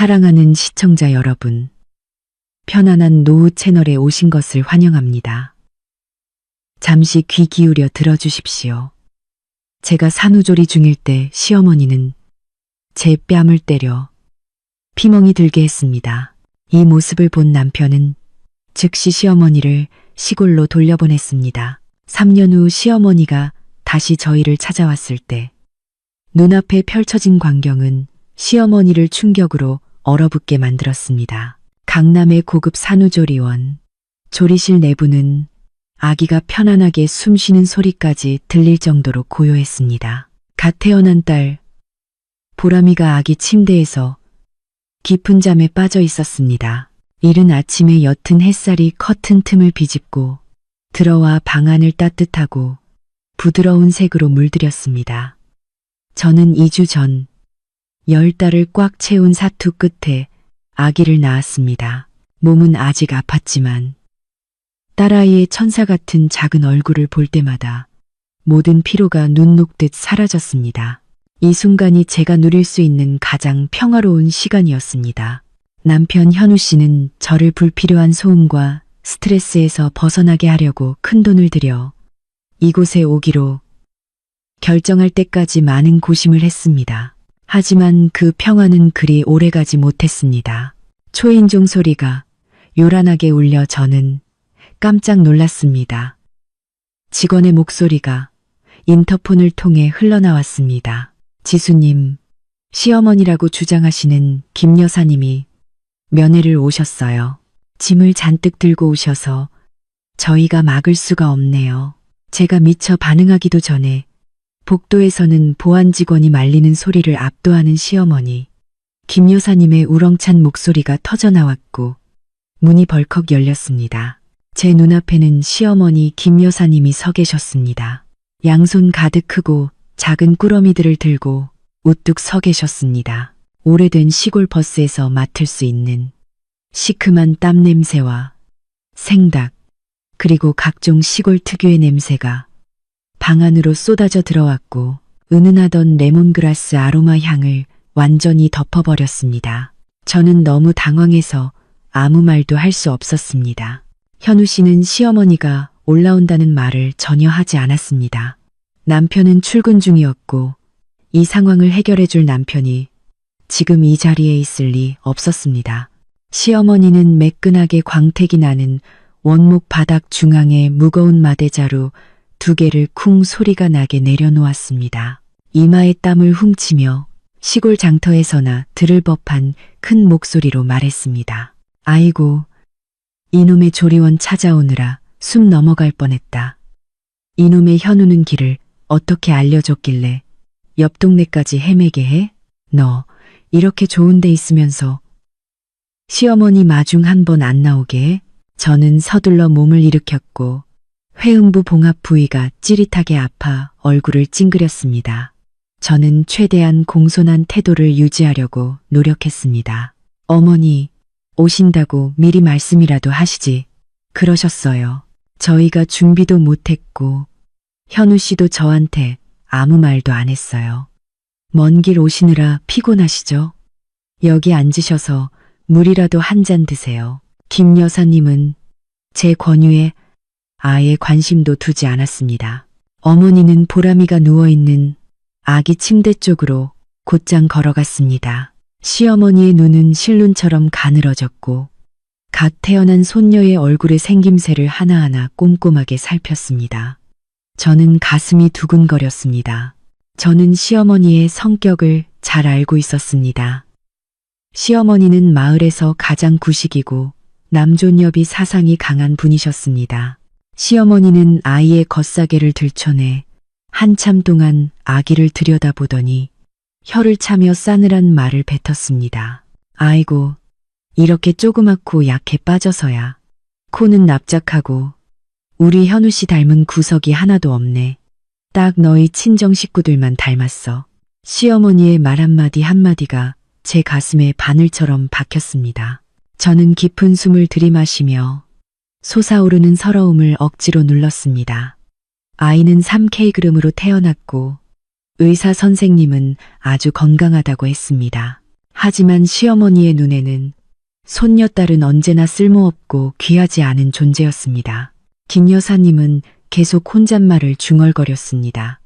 사랑하는 시청자 여러분, 편안한 노후 채널에 오신 것을 환영합니다. 잠시 귀 기울여 들어주십시오. 제가 산후조리 중일 때 시어머니는 제 뺨을 때려 피멍이 들게 했습니다. 이 모습을 본 남편은 즉시 시어머니를 시골로 돌려보냈습니다. 3년 후 시어머니가 다시 저희를 찾아왔을 때 눈앞에 펼쳐진 광경은 시어머니를 충격으로 얼어붙게 만들었습니다. 강남의 고급 산후조리원, 조리실 내부는 아기가 편안하게 숨쉬는 소리까지 들릴 정도로 고요했습니다. 갓 태어난 딸 보람이가 아기 침대에서 깊은 잠에 빠져 있었습니다. 이른 아침에 옅은 햇살이 커튼 틈을 비집고 들어와 방 안을 따뜻하고 부드러운 색으로 물들였습니다. 저는 2주 전 10달을 꽉 채운 사투 끝에 아기를 낳았습니다. 몸은 아직 아팠지만 딸아이의 천사 같은 작은 얼굴을 볼 때마다 모든 피로가 눈 녹듯 사라졌습니다. 이 순간이 제가 누릴 수 있는 가장 평화로운 시간이었습니다. 남편 현우 씨는 저를 불필요한 소음과 스트레스에서 벗어나게 하려고 큰돈을 들여 이곳에 오기로 결정할 때까지 많은 고심을 했습니다. 하지만 그 평화는 그리 오래가지 못했습니다. 초인종 소리가 요란하게 울려 저는 깜짝 놀랐습니다. 직원의 목소리가 인터폰을 통해 흘러나왔습니다. 지수님, 시어머니라고 주장하시는 김 여사님이 면회를 오셨어요. 짐을 잔뜩 들고 오셔서 저희가 막을 수가 없네요. 제가 미처 반응하기도 전에 복도에서는 보안 직원이 말리는 소리를 압도하는 시어머니, 김 여사님의 우렁찬 목소리가 터져나왔고 문이 벌컥 열렸습니다. 제 눈앞에는 시어머니 김 여사님이 서 계셨습니다. 양손 가득 크고 작은 꾸러미들을 들고 우뚝 서 계셨습니다. 오래된 시골 버스에서 맡을 수 있는 시큼한 땀 냄새와 생닭, 그리고 각종 시골 특유의 냄새가 방 안으로 쏟아져 들어왔고 은은하던 레몬그라스 아로마 향을 완전히 덮어버렸습니다. 저는 너무 당황해서 아무 말도 할 수 없었습니다. 현우 씨는 시어머니가 올라온다는 말을 전혀 하지 않았습니다. 남편은 출근 중이었고 이 상황을 해결해 줄 남편이 지금 이 자리에 있을 리 없었습니다. 시어머니는 매끈하게 광택이 나는 원목 바닥 중앙에 무거운 마대자루 2개를 쿵 소리가 나게 내려놓았습니다. 이마에 땀을 훔치며 시골 장터에서나 들을 법한 큰 목소리로 말했습니다. 아이고, 이놈의 조리원 찾아오느라 숨 넘어갈 뻔했다. 이놈의 현우는 길을 어떻게 알려줬길래 옆 동네까지 헤매게 해? 너 이렇게 좋은 데 있으면서 시어머니 마중 한 번 안 나오게 해? 저는 서둘러 몸을 일으켰고 회음부 봉합 부위가 찌릿하게 아파 얼굴을 찡그렸습니다. 저는 최대한 공손한 태도를 유지하려고 노력했습니다. 어머니, 오신다고 미리 말씀이라도 하시지. 그러셨어요. 저희가 준비도 못했고 현우 씨도 저한테 아무 말도 안 했어요. 먼 길 오시느라 피곤하시죠? 여기 앉으셔서 물이라도 한 잔 드세요. 김 여사님은 제 권유에 아예 관심도 두지 않았습니다. 어머니는 보람이가 누워있는 아기 침대 쪽으로 곧장 걸어갔습니다. 시어머니의 눈은 실눈처럼 가늘어졌고 갓 태어난 손녀의 얼굴의 생김새를 하나하나 꼼꼼하게 살폈습니다. 저는 가슴이 두근거렸습니다. 저는 시어머니의 성격을 잘 알고 있었습니다. 시어머니는 마을에서 가장 구식이고 남존여비 사상이 강한 분이셨습니다. 시어머니는 아이의 겉사계를 들춰내 한참 동안 아기를 들여다보더니 혀를 차며 싸늘한 말을 뱉었습니다. 아이고, 이렇게 조그맣고 약해 빠져서야. 코는 납작하고 우리 현우 씨 닮은 구석이 하나도 없네. 딱 너희 친정 식구들만 닮았어. 시어머니의 말 한마디 한마디가 제 가슴에 바늘처럼 박혔습니다. 저는 깊은 숨을 들이마시며 솟아오르는 서러움을 억지로 눌렀습니다. 아이는 3K그램으로 태어났고 의사 선생님은 아주 건강하다고 했습니다. 하지만 시어머니의 눈에는 손녀딸은 언제나 쓸모없고 귀하지 않은 존재였습니다. 김 여사님은 계속 혼잣말을 중얼거렸습니다.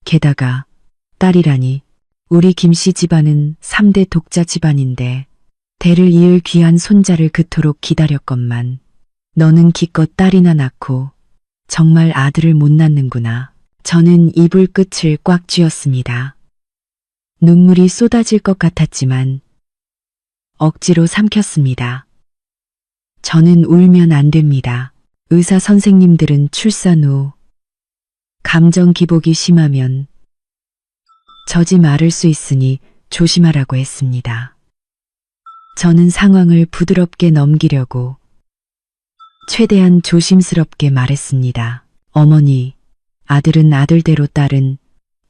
게다가 딸이라니, 우리 김씨 집안은 3대 독자 집안인데 대를 이을 귀한 손자를 그토록 기다렸건만 너는 기껏 딸이나 낳고 정말 아들을 못 낳는구나. 저는 이불 끝을 꽉 쥐었습니다. 눈물이 쏟아질 것 같았지만 억지로 삼켰습니다. 저는 울면 안 됩니다. 의사 선생님들은 출산 후 감정 기복이 심하면 저지 말을 수 있으니 조심하라고 했습니다. 저는 상황을 부드럽게 넘기려고 최대한 조심스럽게 말했습니다. 어머니, 아들은 아들대로 딸은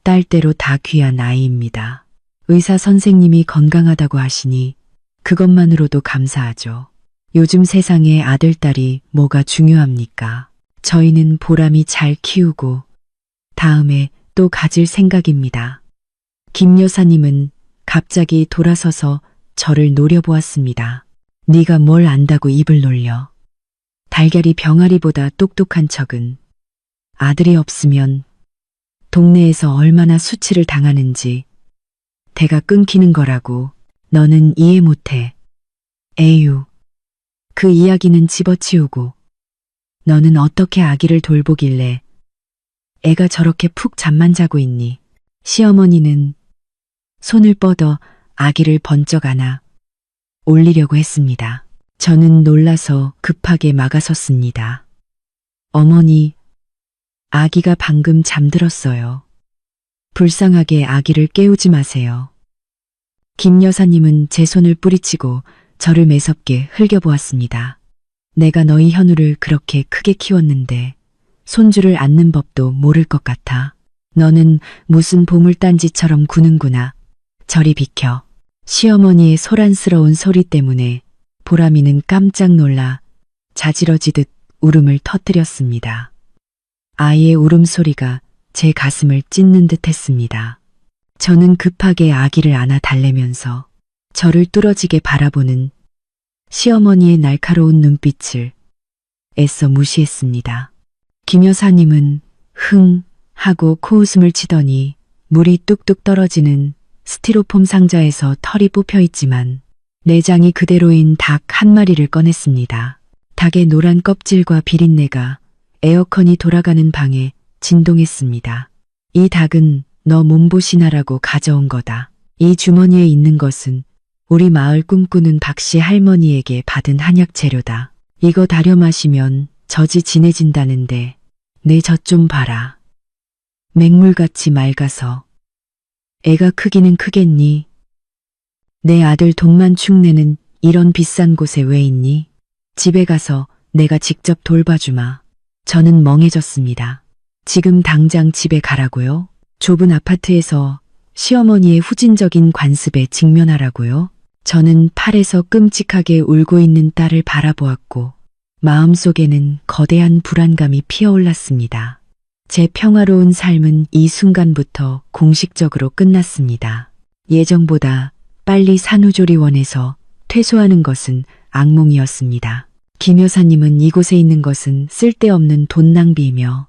딸대로 다 귀한 아이입니다. 의사 선생님이 건강하다고 하시니 그것만으로도 감사하죠. 요즘 세상에 아들, 딸이 뭐가 중요합니까? 저희는 보람이 잘 키우고 다음에 또 가질 생각입니다. 김 여사님은 갑자기 돌아서서 저를 노려보았습니다. 네가 뭘 안다고 입을 놀려. 달걀이 병아리보다 똑똑한 척은 아들이 없으면 동네에서 얼마나 수치를 당하는지 대가 끊기는 거라고 너는 이해 못해. 에휴, 그 이야기는 집어치우고 너는 어떻게 아기를 돌보길래 애가 저렇게 푹 잠만 자고 있니? 시어머니는 손을 뻗어 아기를 번쩍 안아 올리려고 했습니다. 저는 놀라서 급하게 막아섰습니다. 어머니, 아기가 방금 잠들었어요. 불쌍하게 아기를 깨우지 마세요. 김 여사님은 제 손을 뿌리치고 저를 매섭게 흘겨보았습니다. 내가 너희 현우를 그렇게 크게 키웠는데 손주를 안는 법도 모를 것 같아. 너는 무슨 보물단지처럼 구는구나. 저리 비켜. 시어머니의 소란스러운 소리 때문에 보람이는 깜짝 놀라 자지러지듯 울음을 터뜨렸습니다. 아이의 울음소리가 제 가슴을 찢는 듯 했습니다. 저는 급하게 아기를 안아 달래면서 저를 뚫어지게 바라보는 시어머니의 날카로운 눈빛을 애써 무시했습니다. 김 여사님은 흥 하고 코웃음을 치더니 물이 뚝뚝 떨어지는 스티로폼 상자에서 털이 뽑혀 있지만 내장이 그대로인 닭 한 마리를 꺼냈습니다. 닭의 노란 껍질과 비린내가 에어컨이 돌아가는 방에 진동했습니다. 이 닭은 너 몸보신하라고 가져온 거다. 이 주머니에 있는 것은 우리 마을 꿈꾸는 박씨 할머니에게 받은 한약 재료다. 이거 다려 마시면 젖이 진해진다는데 내 젖 좀 봐라. 맹물같이 맑아서 애가 크기는 크겠니? 내 아들 돈만 축내는 이런 비싼 곳에 왜 있니? 집에 가서 내가 직접 돌봐주마. 저는 멍해졌습니다. 지금 당장 집에 가라고요? 좁은 아파트에서 시어머니의 후진적인 관습에 직면하라고요? 저는 팔에서 끔찍하게 울고 있는 딸을 바라보았고 마음속에는 거대한 불안감이 피어올랐습니다. 제 평화로운 삶은 이 순간부터 공식적으로 끝났습니다. 예정보다 빨리 산후조리원에서 퇴소하는 것은 악몽이었습니다. 김 여사님은 이곳에 있는 것은 쓸데없는 돈 낭비이며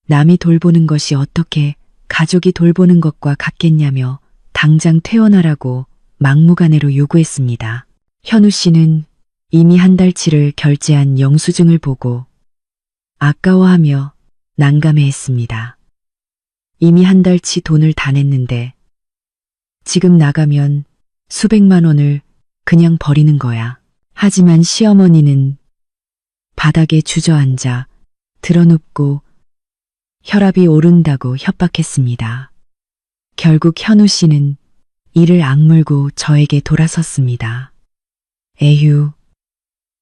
남이 돌보는 것이 어떻게 가족이 돌보는 것과 같겠냐며 당장 퇴원하라고 막무가내로 요구했습니다. 현우 씨는 이미 한 달치를 결제한 영수증을 보고 아까워하며 난감해했습니다. 이미 한 달치 돈을 다 냈는데 지금 나가면 수백만 원을 그냥 버리는 거야. 하지만 시어머니는 바닥에 주저앉아 드러눕고 혈압이 오른다고 협박했습니다. 결국 현우 씨는 이를 악물고 저에게 돌아섰습니다. 에휴,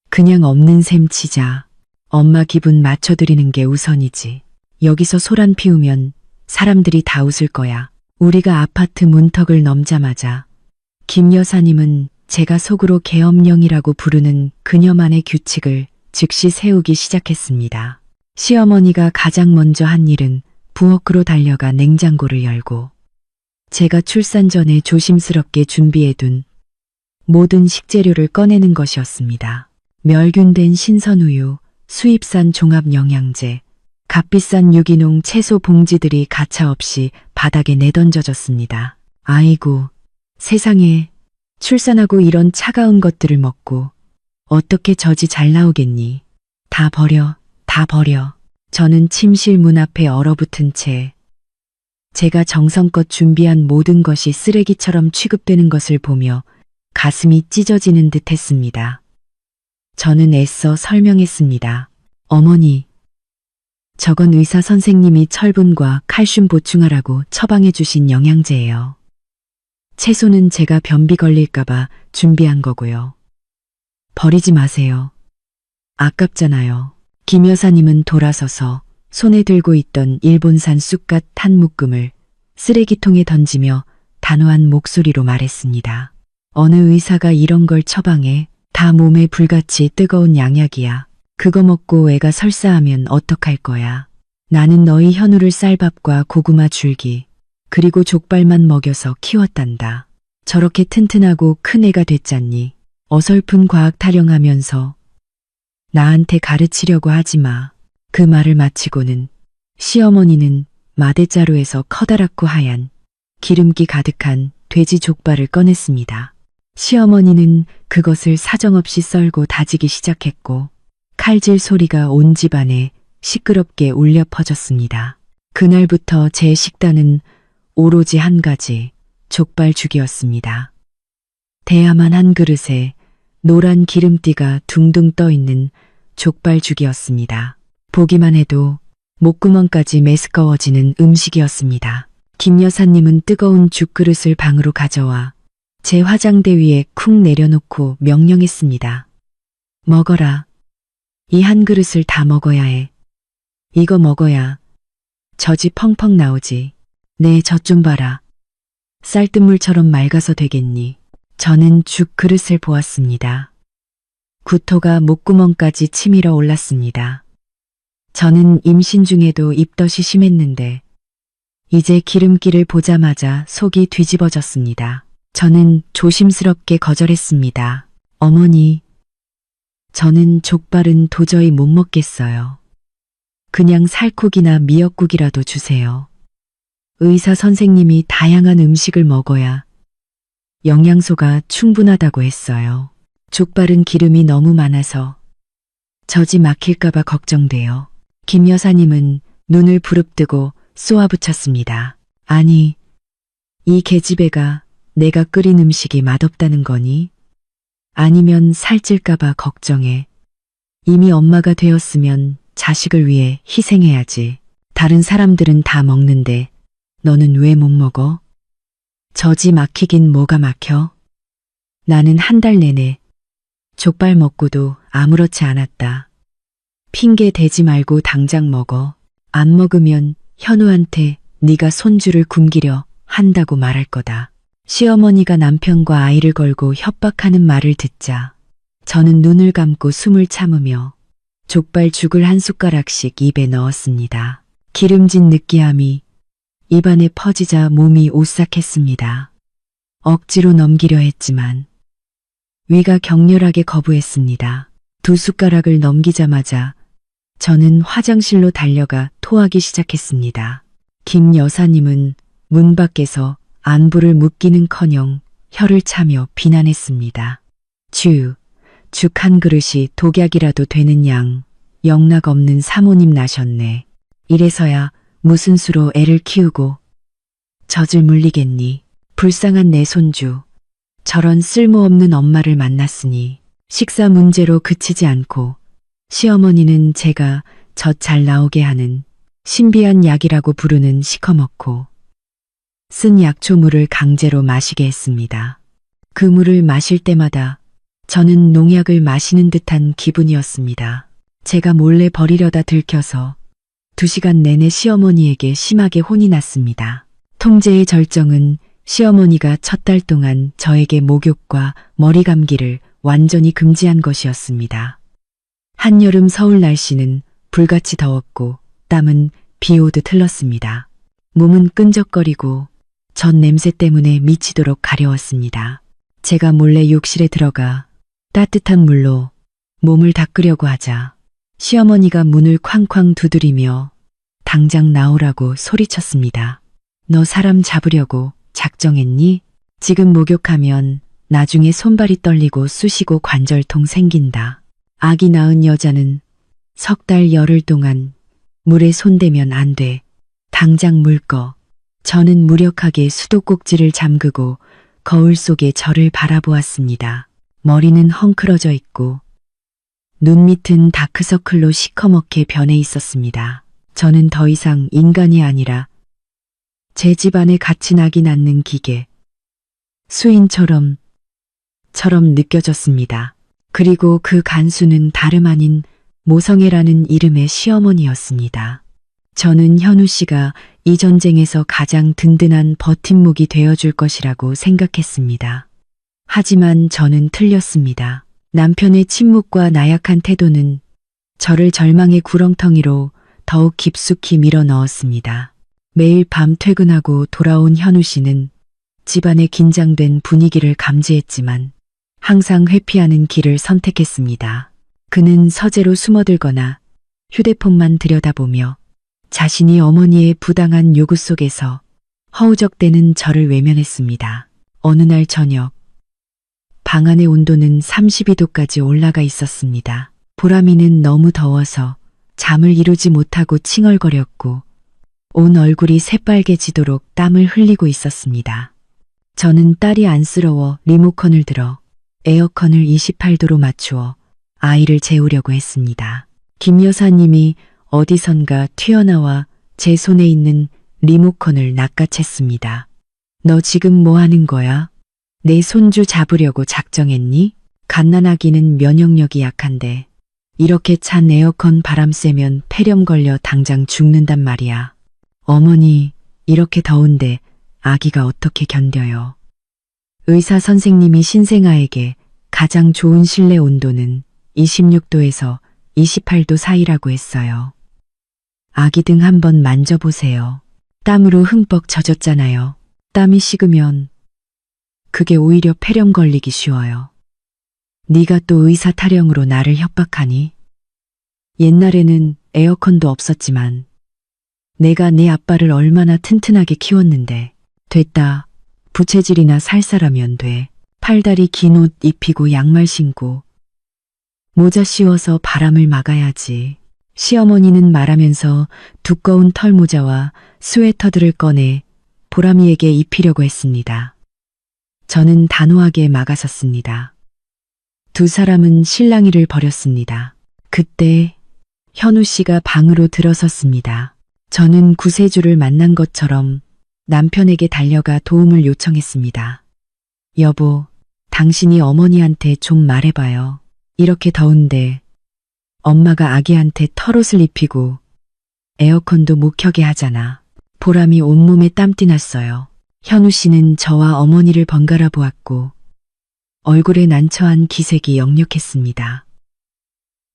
그냥 없는 셈 치자. 엄마 기분 맞춰드리는 게 우선이지. 여기서 소란 피우면 사람들이 다 웃을 거야. 우리가 아파트 문턱을 넘자마자 김 여사님은 제가 속으로 계엄령이라고 부르는 그녀만의 규칙을 즉시 세우기 시작했습니다. 시어머니가 가장 먼저 한 일은 부엌으로 달려가 냉장고를 열고 제가 출산 전에 조심스럽게 준비해둔 모든 식재료를 꺼내는 것이었습니다. 멸균된 신선우유, 수입산 종합영양제, 값비싼 유기농 채소 봉지들이 가차없이 바닥에 내던져졌습니다. 아이고, 세상에, 출산하고 이런 차가운 것들을 먹고 어떻게 젖이 잘 나오겠니? 다 버려, 다 버려. 저는 침실 문 앞에 얼어붙은 채 제가 정성껏 준비한 모든 것이 쓰레기처럼 취급되는 것을 보며 가슴이 찢어지는 듯 했습니다. 저는 애써 설명했습니다. 어머니, 저건 의사 선생님이 철분과 칼슘 보충하라고 처방해 주신 영양제예요. 채소는 제가 변비 걸릴까봐 준비한 거고요. 버리지 마세요. 아깝잖아요. 김 여사님은 돌아서서 손에 들고 있던 일본산 쑥갓 한 묶음을 쓰레기통에 던지며 단호한 목소리로 말했습니다. 어느 의사가 이런 걸 처방해? 다 몸에 불같이 뜨거운 양약이야. 그거 먹고 애가 설사하면 어떡할 거야. 나는 너희 현우를 쌀밥과 고구마 줄기 그리고 족발만 먹여서 키웠단다. 저렇게 튼튼하고 큰 애가 됐잖니. 어설픈 과학 타령하면서 나한테 가르치려고 하지 마. 그 말을 마치고는 시어머니는 마대자루에서 커다랗고 하얀 기름기 가득한 돼지 족발을 꺼냈습니다. 시어머니는 그것을 사정없이 썰고 다지기 시작했고 칼질 소리가 온 집안에 시끄럽게 울려 퍼졌습니다. 그날부터 제 식단은 오로지 한 가지 족발죽이었습니다. 대야만 한 그릇에 노란 기름띠가 둥둥 떠 있는 족발죽이었습니다. 보기만 해도 목구멍까지 메스꺼워지는 음식이었습니다. 김 여사님은 뜨거운 죽그릇을 방으로 가져와 제 화장대 위에 쿵 내려놓고 명령했습니다. 먹어라. 이 한 그릇을 다 먹어야 해. 이거 먹어야 젖이 펑펑 나오지. 내 젖 좀 봐라. 쌀뜨물처럼 맑아서 되겠니. 저는 죽 그릇을 보았습니다. 구토가 목구멍까지 치밀어 올랐습니다. 저는 임신 중에도 입덧이 심했는데 이제 기름기를 보자마자 속이 뒤집어졌습니다. 저는 조심스럽게 거절했습니다. 어머니, 저는 족발은 도저히 못 먹겠어요. 그냥 살코기나 미역국이라도 주세요. 의사 선생님이 다양한 음식을 먹어야 영양소가 충분하다고 했어요. 족발은 기름이 너무 많아서 젖이 막힐까봐 걱정돼요. 김 여사님은 눈을 부릅뜨고 쏘아붙였습니다. 아니, 이 계집애가 내가 끓인 음식이 맛없다는 거니? 아니면 살찔까봐 걱정해. 이미 엄마가 되었으면 자식을 위해 희생해야지. 다른 사람들은 다 먹는데 너는 왜 못 먹어? 젖이 막히긴 뭐가 막혀? 나는 한 달 내내 족발 먹고도 아무렇지 않았다. 핑계 대지 말고 당장 먹어. 안 먹으면 현우한테 네가 손주를 굶기려 한다고 말할 거다. 시어머니가 남편과 아이를 걸고 협박하는 말을 듣자 저는 눈을 감고 숨을 참으며 족발죽을 한 숟가락씩 입에 넣었습니다. 기름진 느끼함이 입안에 퍼지자 몸이 오싹했습니다. 억지로 넘기려 했지만 위가 격렬하게 거부했습니다. 두 숟가락을 넘기자마자 저는 화장실로 달려가 토하기 시작했습니다. 김 여사님은 문 밖에서 안부를 묻기는커녕 혀를 차며 비난했습니다. 죽 한 그릇이 독약이라도 되는 양 영락 없는 사모님 나셨네. 이래서야 무슨 수로 애를 키우고 젖을 물리겠니. 불쌍한 내 손주. 저런 쓸모없는 엄마를 만났으니 식사 문제로 그치지 않고 시어머니는 제가 젖 잘 나오게 하는 신비한 약이라고 부르는 시커멓고 쓴 약초물을 강제로 마시게 했습니다. 그 물을 마실 때마다 저는 농약을 마시는 듯한 기분이었습니다. 제가 몰래 버리려다 들켜서 2시간 내내 시어머니에게 심하게 혼이 났습니다. 통제의 절정은 시어머니가 첫 달 동안 저에게 목욕과 머리 감기를 완전히 금지한 것이었습니다. 한여름 서울 날씨는 불같이 더웠고 땀은 비 오듯 흘렀습니다. 몸은 끈적거리고 전 냄새 때문에 미치도록 가려웠습니다. 제가 몰래 욕실에 들어가 따뜻한 물로 몸을 닦으려고 하자 시어머니가 문을 쾅쾅 두드리며 당장 나오라고 소리쳤습니다. 너 사람 잡으려고 작정했니? 지금 목욕하면 나중에 손발이 떨리고 쑤시고 관절통 생긴다. 아기 낳은 여자는 석 달 열흘 동안 물에 손대면 안 돼. 당장 물 꺼. 저는 무력하게 수도꼭지를 잠그고 거울 속에 저를 바라보았습니다. 머리는 헝클어져 있고 눈 밑은 다크서클로 시커멓게 변해 있었습니다. 저는 더 이상 인간이 아니라 제 집안에 갇힌 아기 낳는 기계, 수인처럼 느껴졌습니다. 그리고 그 간수는 다름 아닌 모성애라는 이름의 시어머니였습니다. 저는 현우 씨가 이 전쟁에서 가장 든든한 버팀목이 되어줄 것이라고 생각했습니다. 하지만 저는 틀렸습니다. 남편의 침묵과 나약한 태도는 저를 절망의 구렁텅이로 더욱 깊숙이 밀어 넣었습니다. 매일 밤 퇴근하고 돌아온 현우 씨는 집안의 긴장된 분위기를 감지했지만 항상 회피하는 길을 선택했습니다. 그는 서재로 숨어들거나 휴대폰만 들여다보며 자신이 어머니의 부당한 요구 속에서 허우적대는 저를 외면했습니다. 어느 날 저녁, 방 안의 온도는 32도까지 올라가 있었습니다. 보람이는 너무 더워서 잠을 이루지 못하고 칭얼거렸고 온 얼굴이 새빨개지도록 땀을 흘리고 있었습니다. 저는 딸이 안쓰러워 리모컨을 들어 에어컨을 28도로 맞추어 아이를 재우려고 했습니다. 김 여사님이 어디선가 튀어나와 제 손에 있는 리모컨을 낚아챘습니다. 너 지금 뭐 하는 거야? 내 손주 잡으려고 작정했니? 갓난아기는 면역력이 약한데 이렇게 찬 에어컨 바람 쐬면 폐렴 걸려 당장 죽는단 말이야. 어머니, 이렇게 더운데 아기가 어떻게 견뎌요? 의사 선생님이 신생아에게 가장 좋은 실내 온도는 26도에서 28도 사이라고 했어요. 아기 등 한번 만져보세요. 땀으로 흠뻑 젖었잖아요. 땀이 식으면 그게 오히려 폐렴 걸리기 쉬워요. 네가 또 의사 타령으로 나를 협박하니? 옛날에는 에어컨도 없었지만 내가 네 아빠를 얼마나 튼튼하게 키웠는데. 됐다. 부채질이나 살살하면 돼. 팔다리 긴 옷 입히고 양말 신고 모자 씌워서 바람을 막아야지. 시어머니는 말하면서 두꺼운 털모자와 스웨터들을 꺼내 보람이에게 입히려고 했습니다. 저는 단호하게 막아섰습니다. 두 사람은 실랑이를 벌였습니다. 그때 현우 씨가 방으로 들어섰습니다. 저는 구세주를 만난 것처럼 남편에게 달려가 도움을 요청했습니다. 여보, 당신이 어머니한테 좀 말해봐요. 이렇게 더운데 엄마가 아기한테 털옷을 입히고 에어컨도 못 켜게 하잖아. 보람이 온몸에 땀띠 났어요. 현우 씨는 저와 어머니를 번갈아 보았고 얼굴에 난처한 기색이 역력했습니다.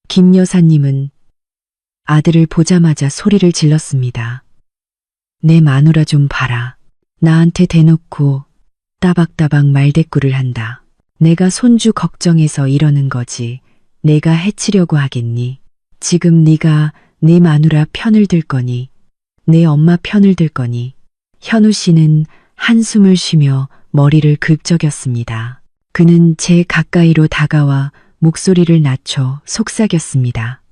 김 여사님은 아들을 보자마자 소리를 질렀습니다. 내 마누라 좀 봐라. 나한테 대놓고 따박따박 말대꾸를 한다. 내가 손주 걱정해서 이러는 거지. 내가 해치려고 하겠니? 지금 네가 네 마누라 편을 들 거니? 내 엄마 편을 들 거니? 현우 씨는 한숨을 쉬며 머리를 긁적였습니다. 그는 제 가까이로 다가와 목소리를 낮춰 속삭였습니다.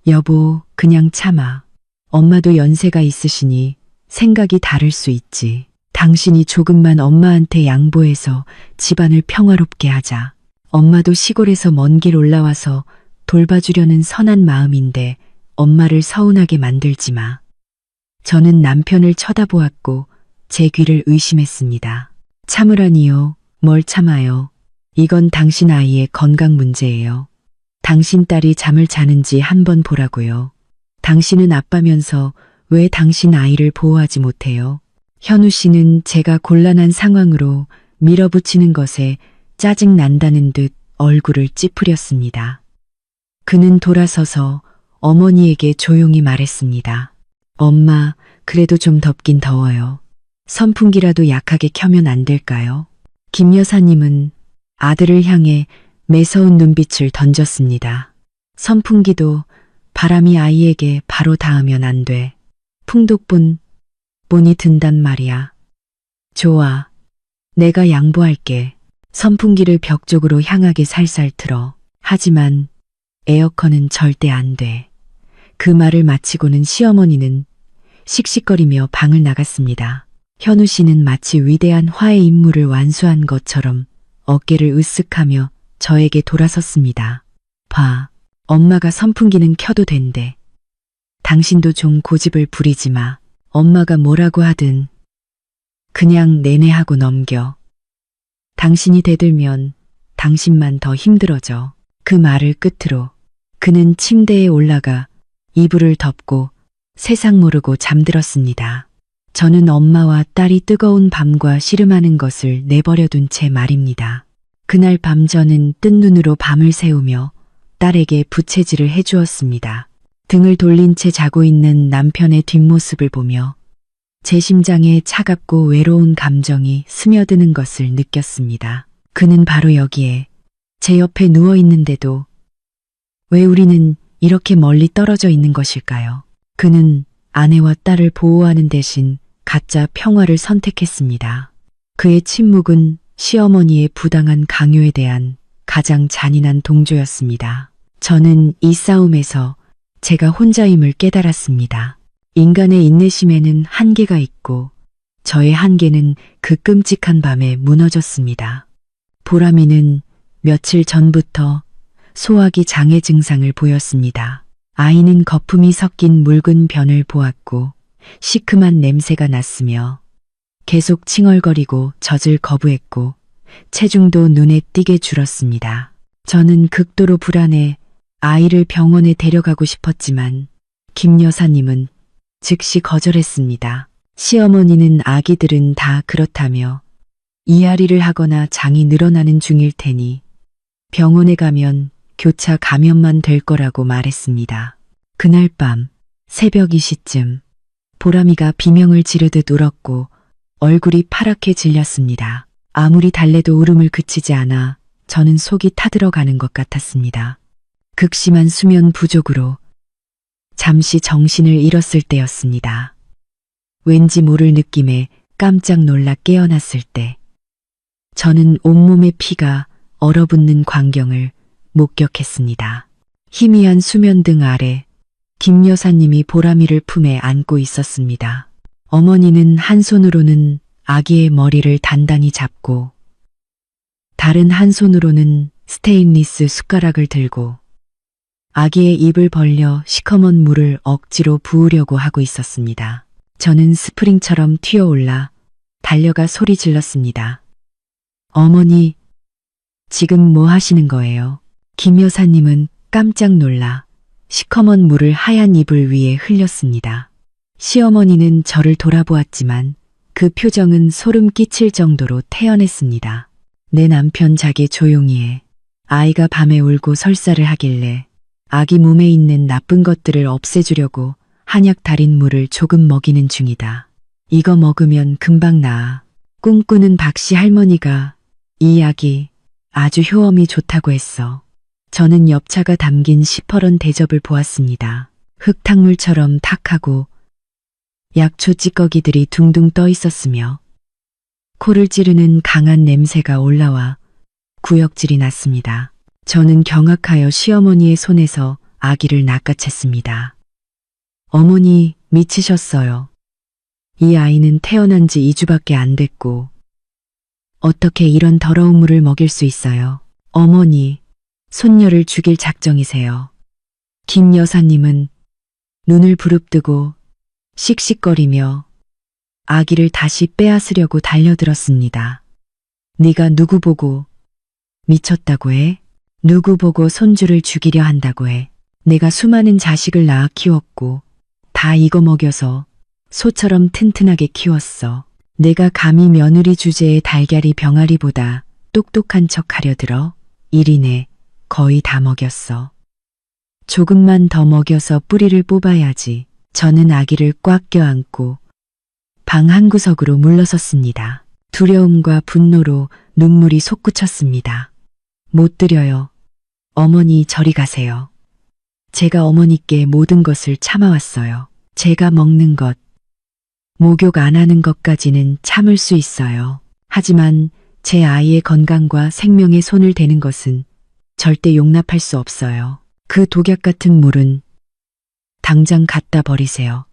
여보, 그냥 참아. 엄마도 연세가 있으시니 생각이 다를 수 있지. 당신이 조금만 엄마한테 양보해서 집안을 평화롭게 하자. 엄마도 시골에서 먼 길 올라와서 돌봐주려는 선한 마음인데 엄마를 서운하게 만들지 마. 저는 남편을 쳐다보았고 제 귀를 의심했습니다. 참으라니요. 뭘 참아요. 이건 당신 아이의 건강 문제예요. 당신 딸이 잠을 자는지 한번 보라고요. 당신은 아빠면서 왜 당신 아이를 보호하지 못해요? 현우 씨는 제가 곤란한 상황으로 밀어붙이는 것에 짜증 난다는 듯 얼굴을 찌푸렸습니다. 그는 돌아서서 어머니에게 조용히 말했습니다. 엄마, 그래도 좀 덥긴 더워요. 선풍기라도 약하게 켜면 안 될까요? 김 여사님은 아들을 향해 매서운 눈빛을 던졌습니다. 선풍기도 바람이 아이에게 바로 닿으면 안 돼. 풍독본 본이 든단 말이야. 좋아. 내가 양보할게. 선풍기를 벽 쪽으로 향하게 살살 틀어. 하지만 에어컨은 절대 안 돼. 그 말을 마치고는 시어머니는 씩씩거리며 방을 나갔습니다. 현우 씨는 마치 위대한 화해 임무를 완수한 것처럼 어깨를 으쓱하며 저에게 돌아섰습니다. 봐, 엄마가 선풍기는 켜도 된대. 당신도 좀 고집을 부리지 마. 엄마가 뭐라고 하든 그냥 내내 하고 넘겨. 당신이 대들면 당신만 더 힘들어져. 그 말을 끝으로 그는 침대에 올라가 이불을 덮고 세상 모르고 잠들었습니다. 저는 엄마와 딸이 뜨거운 밤과 씨름하는 것을 내버려둔 채 말입니다. 그날 밤 저는 뜬 눈으로 밤을 새우며 딸에게 부채질을 해주었습니다. 등을 돌린 채 자고 있는 남편의 뒷모습을 보며 제 심장에 차갑고 외로운 감정이 스며드는 것을 느꼈습니다. 그는 바로 여기에 제 옆에 누워 있는데도 왜 우리는 이렇게 멀리 떨어져 있는 것일까요? 그는 아내와 딸을 보호하는 대신 가짜 평화를 선택했습니다. 그의 침묵은 시어머니의 부당한 강요에 대한 가장 잔인한 동조였습니다. 저는 이 싸움에서 제가 혼자임을 깨달았습니다. 인간의 인내심에는 한계가 있고 저의 한계는 그 끔찍한 밤에 무너졌습니다. 보람이는 며칠 전부터 소화기 장애 증상을 보였습니다. 아이는 거품이 섞인 묽은 변을 보았고 시큼한 냄새가 났으며 계속 칭얼거리고 젖을 거부했고 체중도 눈에 띄게 줄었습니다. 저는 극도로 불안해 아이를 병원에 데려가고 싶었지만 김 여사님은 즉시 거절했습니다. 시어머니는 아기들은 다 그렇다며 이앓이를 하거나 장이 늘어나는 중일 테니 병원에 가면 교차 감염만 될 거라고 말했습니다. 그날 밤 새벽 2시쯤 보람이가 비명을 지르듯 울었고 얼굴이 파랗게 질렸습니다. 아무리 달래도 울음을 그치지 않아 저는 속이 타들어가는 것 같았습니다. 극심한 수면 부족으로 잠시 정신을 잃었을 때였습니다. 왠지 모를 느낌에 깜짝 놀라 깨어났을 때 저는 온몸의 피가 얼어붙는 광경을 목격했습니다. 희미한 수면등 아래 김 여사님이 보람이를 품에 안고 있었습니다. 어머니는 한 손으로는 아기의 머리를 단단히 잡고 다른 한 손으로는 스테인리스 숟가락을 들고 아기의 입을 벌려 시커먼 물을 억지로 부으려고 하고 있었습니다. 저는 스프링처럼 튀어올라 달려가 소리 질렀습니다. 어머니, 지금 뭐 하시는 거예요? 김 여사님은 깜짝 놀라 시커먼 물을 하얀 이불 위에 흘렸습니다. 시어머니는 저를 돌아보았지만 그 표정은 소름 끼칠 정도로 태연했습니다. 내 남편 자기 조용히 해. 아이가 밤에 울고 설사를 하길래 아기 몸에 있는 나쁜 것들을 없애주려고 한약 달인 물을 조금 먹이는 중이다. 이거 먹으면 금방 나아. 꿈꾸는 박씨 할머니가 이 약이 아주 효험이 좋다고 했어. 저는 엽차가 담긴 시퍼런 대접을 보았습니다. 흙탕물처럼 탁하고 약초 찌꺼기들이 둥둥 떠 있었으며 코를 찌르는 강한 냄새가 올라와 구역질이 났습니다. 저는 경악하여 시어머니의 손에서 아기를 낚아챘습니다. 어머니, 미치셨어요. 이 아이는 태어난 지 2주밖에 안 됐고 어떻게 이런 더러운 물을 먹일 수 있어요? 어머니, 손녀를 죽일 작정이세요. 김 여사님은 눈을 부릅뜨고 씩씩거리며 아기를 다시 빼앗으려고 달려들었습니다. 네가 누구 보고 미쳤다고 해? 누구 보고 손주를 죽이려 한다고 해? 내가 수많은 자식을 낳아 키웠고 다 이거 먹여서 소처럼 튼튼하게 키웠어. 내가 감히 며느리 주제에 달걀이 병아리보다 똑똑한 척 하려 들어? 1인에 거의 다 먹였어. 조금만 더 먹여서 뿌리를 뽑아야지. 저는 아기를 꽉 껴안고 방 한구석으로 물러섰습니다. 두려움과 분노로 눈물이 솟구쳤습니다. 못 드려요. 어머니 저리 가세요. 제가 어머니께 모든 것을 참아왔어요. 제가 먹는 것, 목욕 안 하는 것까지는 참을 수 있어요. 하지만 제 아이의 건강과 생명에 손을 대는 것은 절대 용납할 수 없어요. 그 독약 같은 물은 당장 갖다 버리세요.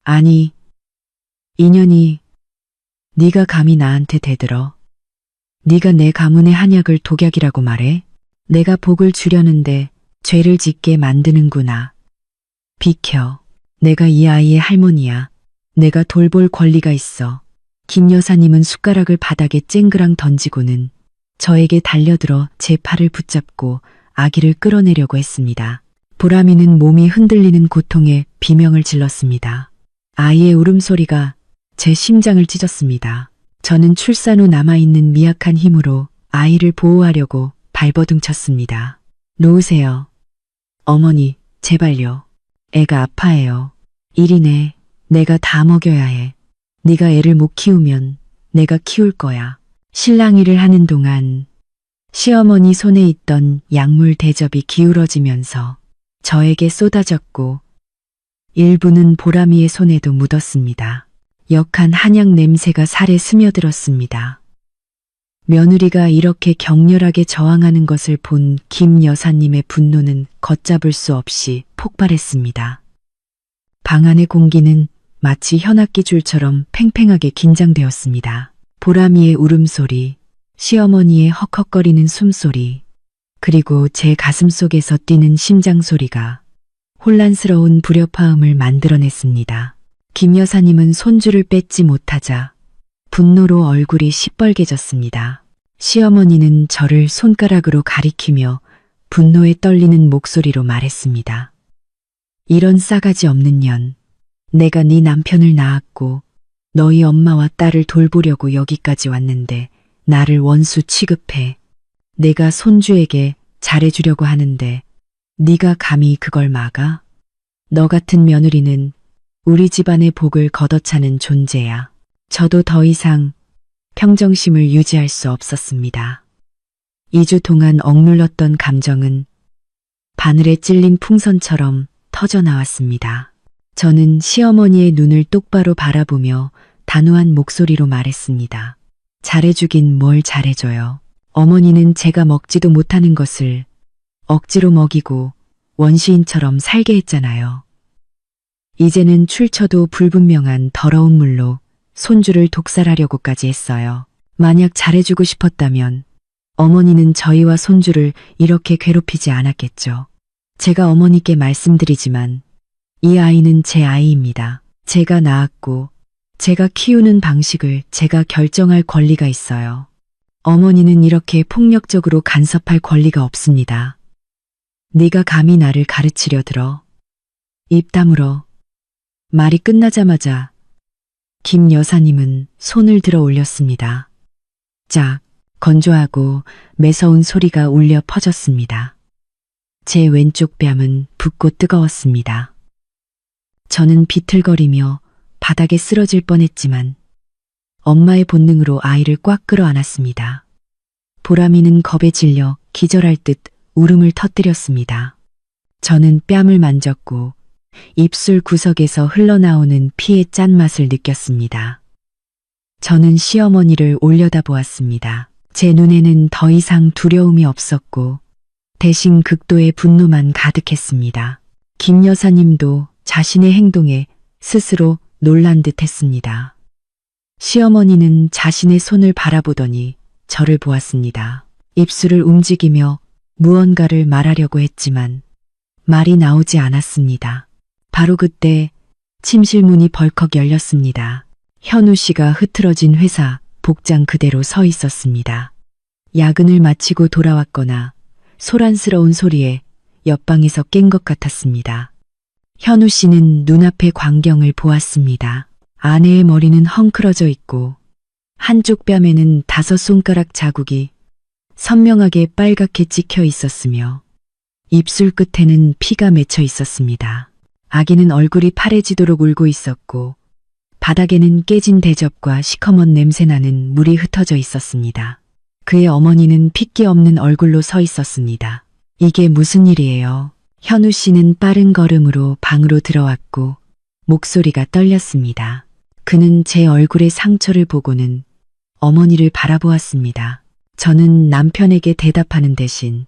아니, 인연이 네가 감히 나한테 대들어. 네가 내 가문의 한약을 독약이라고 말해? 내가 복을 주려는데 죄를 짓게 만드는구나. 비켜. 내가 이 아이의 할머니야. 내가 돌볼 권리가 있어. 김 여사님은 숟가락을 바닥에 쨍그랑 던지고는 저에게 달려들어 제 팔을 붙잡고 아기를 끌어내려고 했습니다. 보람이는 몸이 흔들리는 고통에 비명을 질렀습니다. 아이의 울음소리가 제 심장을 찢었습니다. 저는 출산 후 남아있는 미약한 힘으로 아이를 보호하려고 발버둥 쳤습니다. 놓으세요. 어머니, 제발요. 애가 아파해요. 일이네. 내가 다 먹여야 해. 네가 애를 못 키우면 내가 키울 거야. 실랑이를 하는 동안 시어머니 손에 있던 약물 대접이 기울어지면서 저에게 쏟아졌고 일부는 보람이의 손에도 묻었습니다. 역한 한약 냄새가 살에 스며들었습니다. 며느리가 이렇게 격렬하게 저항하는 것을 본 김 여사님의 분노는 걷잡을 수 없이 폭발했습니다. 방 안의 공기는 마치 현악기 줄처럼 팽팽하게 긴장되었습니다. 보람이의 울음소리, 시어머니의 헉헉거리는 숨소리, 그리고 제 가슴 속에서 뛰는 심장 소리가 혼란스러운 불협화음을 만들어냈습니다. 김 여사님은 손주를 뺏지 못하자 분노로 얼굴이 시뻘개졌습니다. 시어머니는 저를 손가락으로 가리키며 분노에 떨리는 목소리로 말했습니다. 이런 싸가지 없는 년, 내가 네 남편을 낳았고 너희 엄마와 딸을 돌보려고 여기까지 왔는데 나를 원수 취급해. 내가 손주에게 잘해주려고 하는데 네가 감히 그걸 막아? 너 같은 며느리는 우리 집안의 복을 걷어차는 존재야. 저도 더 이상 평정심을 유지할 수 없었습니다. 2주 동안 억눌렀던 감정은 바늘에 찔린 풍선처럼 터져나왔습니다. 저는 시어머니의 눈을 똑바로 바라보며 단호한 목소리로 말했습니다. 잘해주긴 뭘 잘해줘요. 어머니는 제가 먹지도 못하는 것을 억지로 먹이고 원시인처럼 살게 했잖아요. 이제는 출처도 불분명한 더러운 물로 손주를 독살하려고까지 했어요. 만약 잘해주고 싶었다면 어머니는 저희와 손주를 이렇게 괴롭히지 않았겠죠. 제가 어머니께 말씀드리지만 이 아이는 제 아이입니다. 제가 낳았고 제가 키우는 방식을 제가 결정할 권리가 있어요. 어머니는 이렇게 폭력적으로 간섭할 권리가 없습니다. 네가 감히 나를 가르치려 들어. 입 다물어. 말이 끝나자마자 김 여사님은 손을 들어 올렸습니다. 짝, 건조하고 매서운 소리가 울려 퍼졌습니다. 제 왼쪽 뺨은 붓고 뜨거웠습니다. 저는 비틀거리며 바닥에 쓰러질 뻔했지만 엄마의 본능으로 아이를 꽉 끌어안았습니다. 보람이는 겁에 질려 기절할 듯 울음을 터뜨렸습니다. 저는 뺨을 만졌고 입술 구석에서 흘러나오는 피의 짠맛을 느꼈습니다. 저는 시어머니를 올려다보았습니다. 제 눈에는 더 이상 두려움이 없었고 대신 극도의 분노만 가득했습니다. 김 여사님도 자신의 행동에 스스로 놀란 듯 했습니다. 시어머니는 자신의 손을 바라보더니 저를 보았습니다. 입술을 움직이며 무언가를 말하려고 했지만 말이 나오지 않았습니다. 바로 그때 침실 문이 벌컥 열렸습니다. 현우 씨가 흐트러진 회사 복장 그대로 서 있었습니다. 야근을 마치고 돌아왔거나 소란스러운 소리에 옆방에서 깬 것 같았습니다. 현우 씨는 눈앞의 광경을 보았습니다. 아내의 머리는 헝클어져 있고 한쪽 뺨에는 5손가락 자국이 선명하게 빨갛게 찍혀 있었으며 입술 끝에는 피가 맺혀 있었습니다. 아기는 얼굴이 파래지도록 울고 있었고 바닥에는 깨진 대접과 시커먼 냄새나는 물이 흩어져 있었습니다. 그의 어머니는 핏기 없는 얼굴로 서 있었습니다. 이게 무슨 일이에요? 현우 씨는 빠른 걸음으로 방으로 들어왔고 목소리가 떨렸습니다. 그는 제 얼굴의 상처를 보고는 어머니를 바라보았습니다. 저는 남편에게 대답하는 대신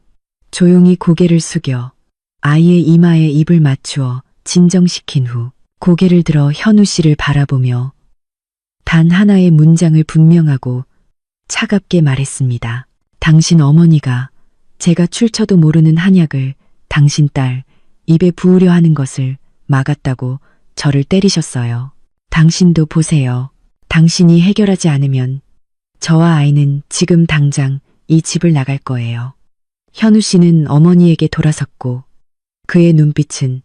조용히 고개를 숙여 아이의 이마에 입을 맞추어 진정시킨 후 고개를 들어 현우 씨를 바라보며 단 하나의 문장을 분명하고 차갑게 말했습니다. 당신 어머니가 제가 출처도 모르는 한약을 당신 딸 입에 부으려 하는 것을 막았다고 저를 때리셨어요. 당신도 보세요. 당신이 해결하지 않으면 저와 아이는 지금 당장 이 집을 나갈 거예요. 현우 씨는 어머니에게 돌아섰고 그의 눈빛은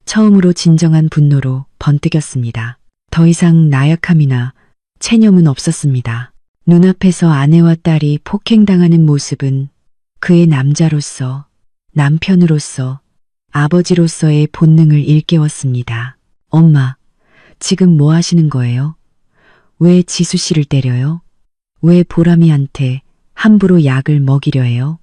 처음으로 진정한 분노로 번뜩였습니다. 더 이상 나약함이나 체념은 없었습니다. 눈앞에서 아내와 딸이 폭행당하는 모습은 그의 남자로서, 남편으로서, 아버지로서의 본능을 일깨웠습니다. 엄마, 지금 뭐 하시는 거예요? 왜 지수 씨를 때려요? 왜 보람이한테 함부로 약을 먹이려 해요?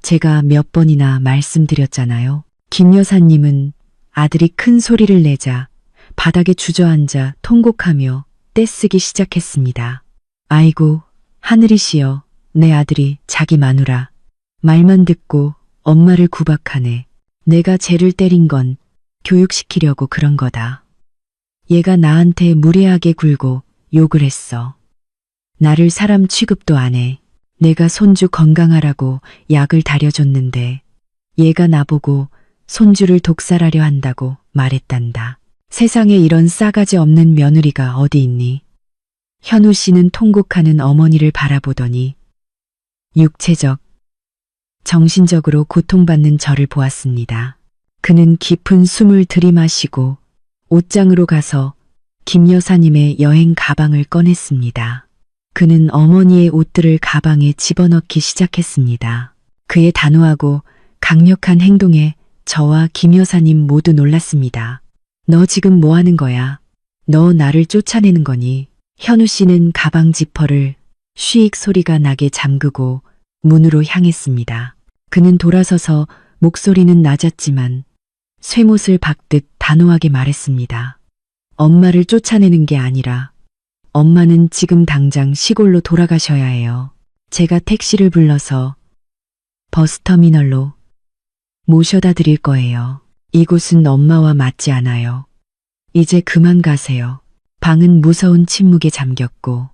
제가 몇 번이나 말씀드렸잖아요. 김 여사님은 아들이 큰 소리를 내자 바닥에 주저앉아 통곡하며 떼쓰기 시작했습니다. 아이고, 하늘이시여, 내 아들이 자기 마누라. 말만 듣고 엄마를 구박하네. 내가 쟤를 때린 건 교육시키려고 그런 거다. 얘가 나한테 무례하게 굴고 욕을 했어. 나를 사람 취급도 안 해. 내가 손주 건강하라고 약을 다려줬는데 얘가 나보고 손주를 독살하려 한다고 말했단다. 세상에 이런 싸가지 없는 며느리가 어디 있니? 현우 씨는 통곡하는 어머니를 바라보더니 육체적, 정신적으로 고통받는 저를 보았습니다. 그는 깊은 숨을 들이마시고 옷장으로 가서 김 여사님의 여행 가방을 꺼냈습니다. 그는 어머니의 옷들을 가방에 집어넣기 시작했습니다. 그의 단호하고 강력한 행동에 저와 김 여사님 모두 놀랐습니다. 너 지금 뭐 하는 거야? 너 나를 쫓아내는 거니? 현우 씨는 가방 지퍼를 쉬익 소리가 나게 잠그고 문으로 향했습니다. 그는 돌아서서 목소리는 낮았지만 쇠못을 박듯 단호하게 말했습니다. 엄마를 쫓아내는 게 아니라 엄마는 지금 당장 시골로 돌아가셔야 해요. 제가 택시를 불러서 버스터미널로 모셔다 드릴 거예요. 이곳은 엄마와 맞지 않아요. 이제 그만 가세요. 방은 무서운 침묵에 잠겼고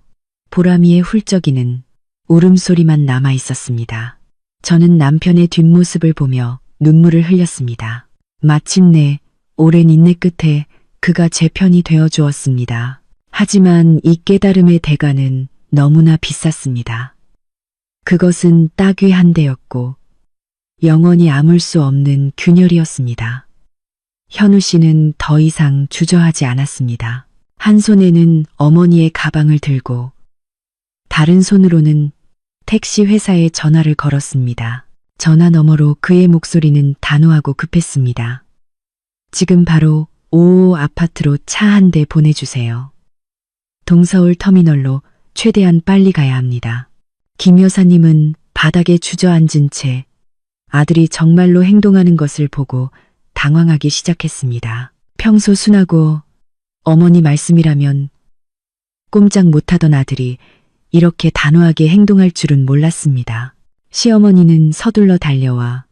보람이의 훌쩍이는 울음소리만 남아 있었습니다. 저는 남편의 뒷모습을 보며 눈물을 흘렸습니다. 마침내 오랜 인내 끝에 그가 제 편이 되어 주었습니다. 하지만 이 깨달음의 대가는 너무나 비쌌습니다. 그것은 따귀 한 대였고 영원히 아물 수 없는 균열이었습니다. 현우 씨는 더 이상 주저하지 않았습니다. 한 손에는 어머니의 가방을 들고 다른 손으로는 택시 회사에 전화를 걸었습니다. 전화 너머로 그의 목소리는 단호하고 급했습니다. 지금 바로 555 아파트로 차 한 대 보내주세요. 동서울 터미널로 최대한 빨리 가야 합니다. 김 여사님은 바닥에 주저앉은 채 아들이 정말로 행동하는 것을 보고 당황하기 시작했습니다. 평소 순하고 어머니 말씀이라면 꼼짝 못하던 아들이 이렇게 단호하게 행동할 줄은 몰랐습니다. 시어머니는 서둘러 달려와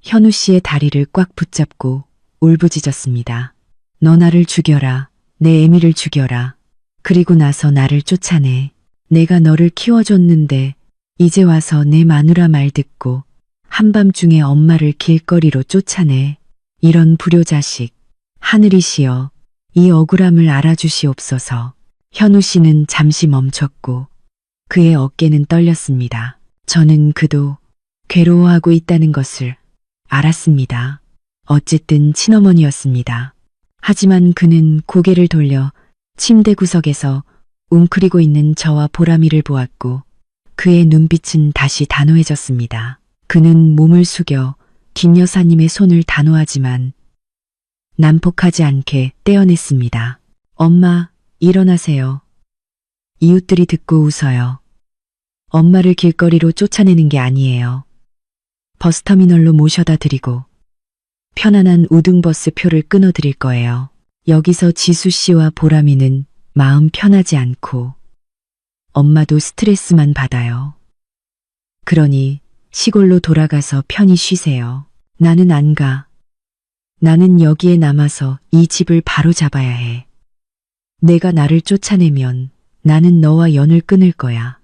현우 씨의 다리를 꽉 붙잡고 울부짖었습니다. 너 나를 죽여라. 내 애미를 죽여라. 그리고 나서 나를 쫓아내. 내가 너를 키워줬는데 이제 와서 내 마누라 말 듣고 한밤중에 엄마를 길거리로 쫓아내. 이런 불효자식. 하늘이시여, 이 억울함을 알아주시옵소서. 현우 씨는 잠시 멈췄고 그의 어깨는 떨렸습니다. 저는 그도 괴로워하고 있다는 것을 알았습니다. 어쨌든 친어머니였습니다. 하지만 그는 고개를 돌려 침대 구석에서 웅크리고 있는 저와 보람이를 보았고 그의 눈빛은 다시 단호해졌습니다. 그는 몸을 숙여 김 여사님의 손을 단호하지만 난폭하지 않게 떼어냈습니다. 엄마, 일어나세요. 이웃들이 듣고 웃어요. 엄마를 길거리로 쫓아내는 게 아니에요. 버스터미널로 모셔다 드리고 편안한 우등버스 표를 끊어드릴 거예요. 여기서 지수 씨와 보람이는 마음 편하지 않고 엄마도 스트레스만 받아요. 그러니 시골로 돌아가서 편히 쉬세요. 나는 안 가. 나는 여기에 남아서 이 집을 바로 잡아야 해. 내가 나를 쫓아내면 나는 너와 연을 끊을 거야.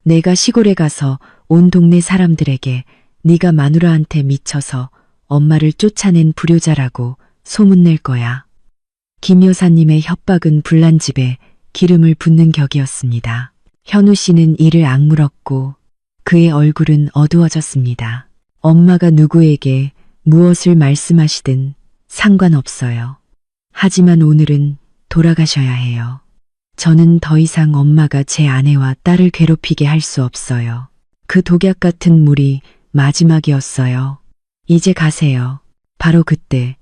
내가 시골에 가서 온 동네 사람들에게 네가 마누라한테 미쳐서 엄마를 쫓아낸 불효자라고 소문낼 거야. 김 여사님의 협박은 불난 집에 기름을 붓는 격이었습니다. 현우 씨는 이를 악물었고 그의 얼굴은 어두워졌습니다. 엄마가 누구에게 무엇을 말씀하시든 상관없어요. 하지만 오늘은 돌아가셔야 해요. 저는 더 이상 엄마가 제 아내와 딸을 괴롭히게 할 수 없어요. 그 독약 같은 물이 마지막이었어요. 이제 가세요. 바로 그때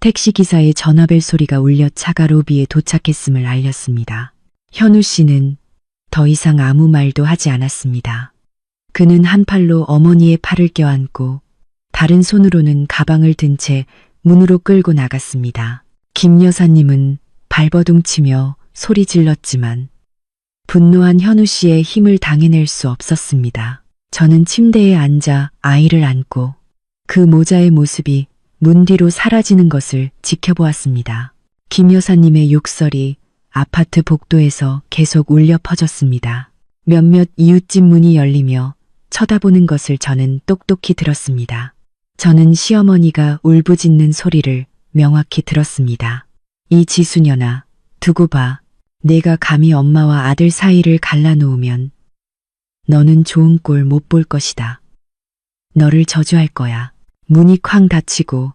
택시기사의 전화벨 소리가 울려 차가 로비에 도착했음을 알렸습니다. 현우 씨는 더 이상 아무 말도 하지 않았습니다. 그는 한 팔로 어머니의 팔을 껴안고 다른 손으로는 가방을 든 채 문으로 끌고 나갔습니다. 김 여사님은 발버둥치며 소리 질렀지만 분노한 현우 씨의 힘을 당해낼 수 없었습니다. 저는 침대에 앉아 아이를 안고 그 모자의 모습이 문 뒤로 사라지는 것을 지켜보았습니다. 김 여사님의 욕설이 아파트 복도에서 계속 울려 퍼졌습니다. 몇몇 이웃집 문이 열리며 쳐다보는 것을 저는 똑똑히 들었습니다. 저는 시어머니가 울부짖는 소리를 명확히 들었습니다. 이 지수년아, 두고 봐. 내가 감히 엄마와 아들 사이를 갈라놓으면 너는 좋은 꼴 못 볼 것이다. 너를 저주할 거야. 문이 쾅 닫히고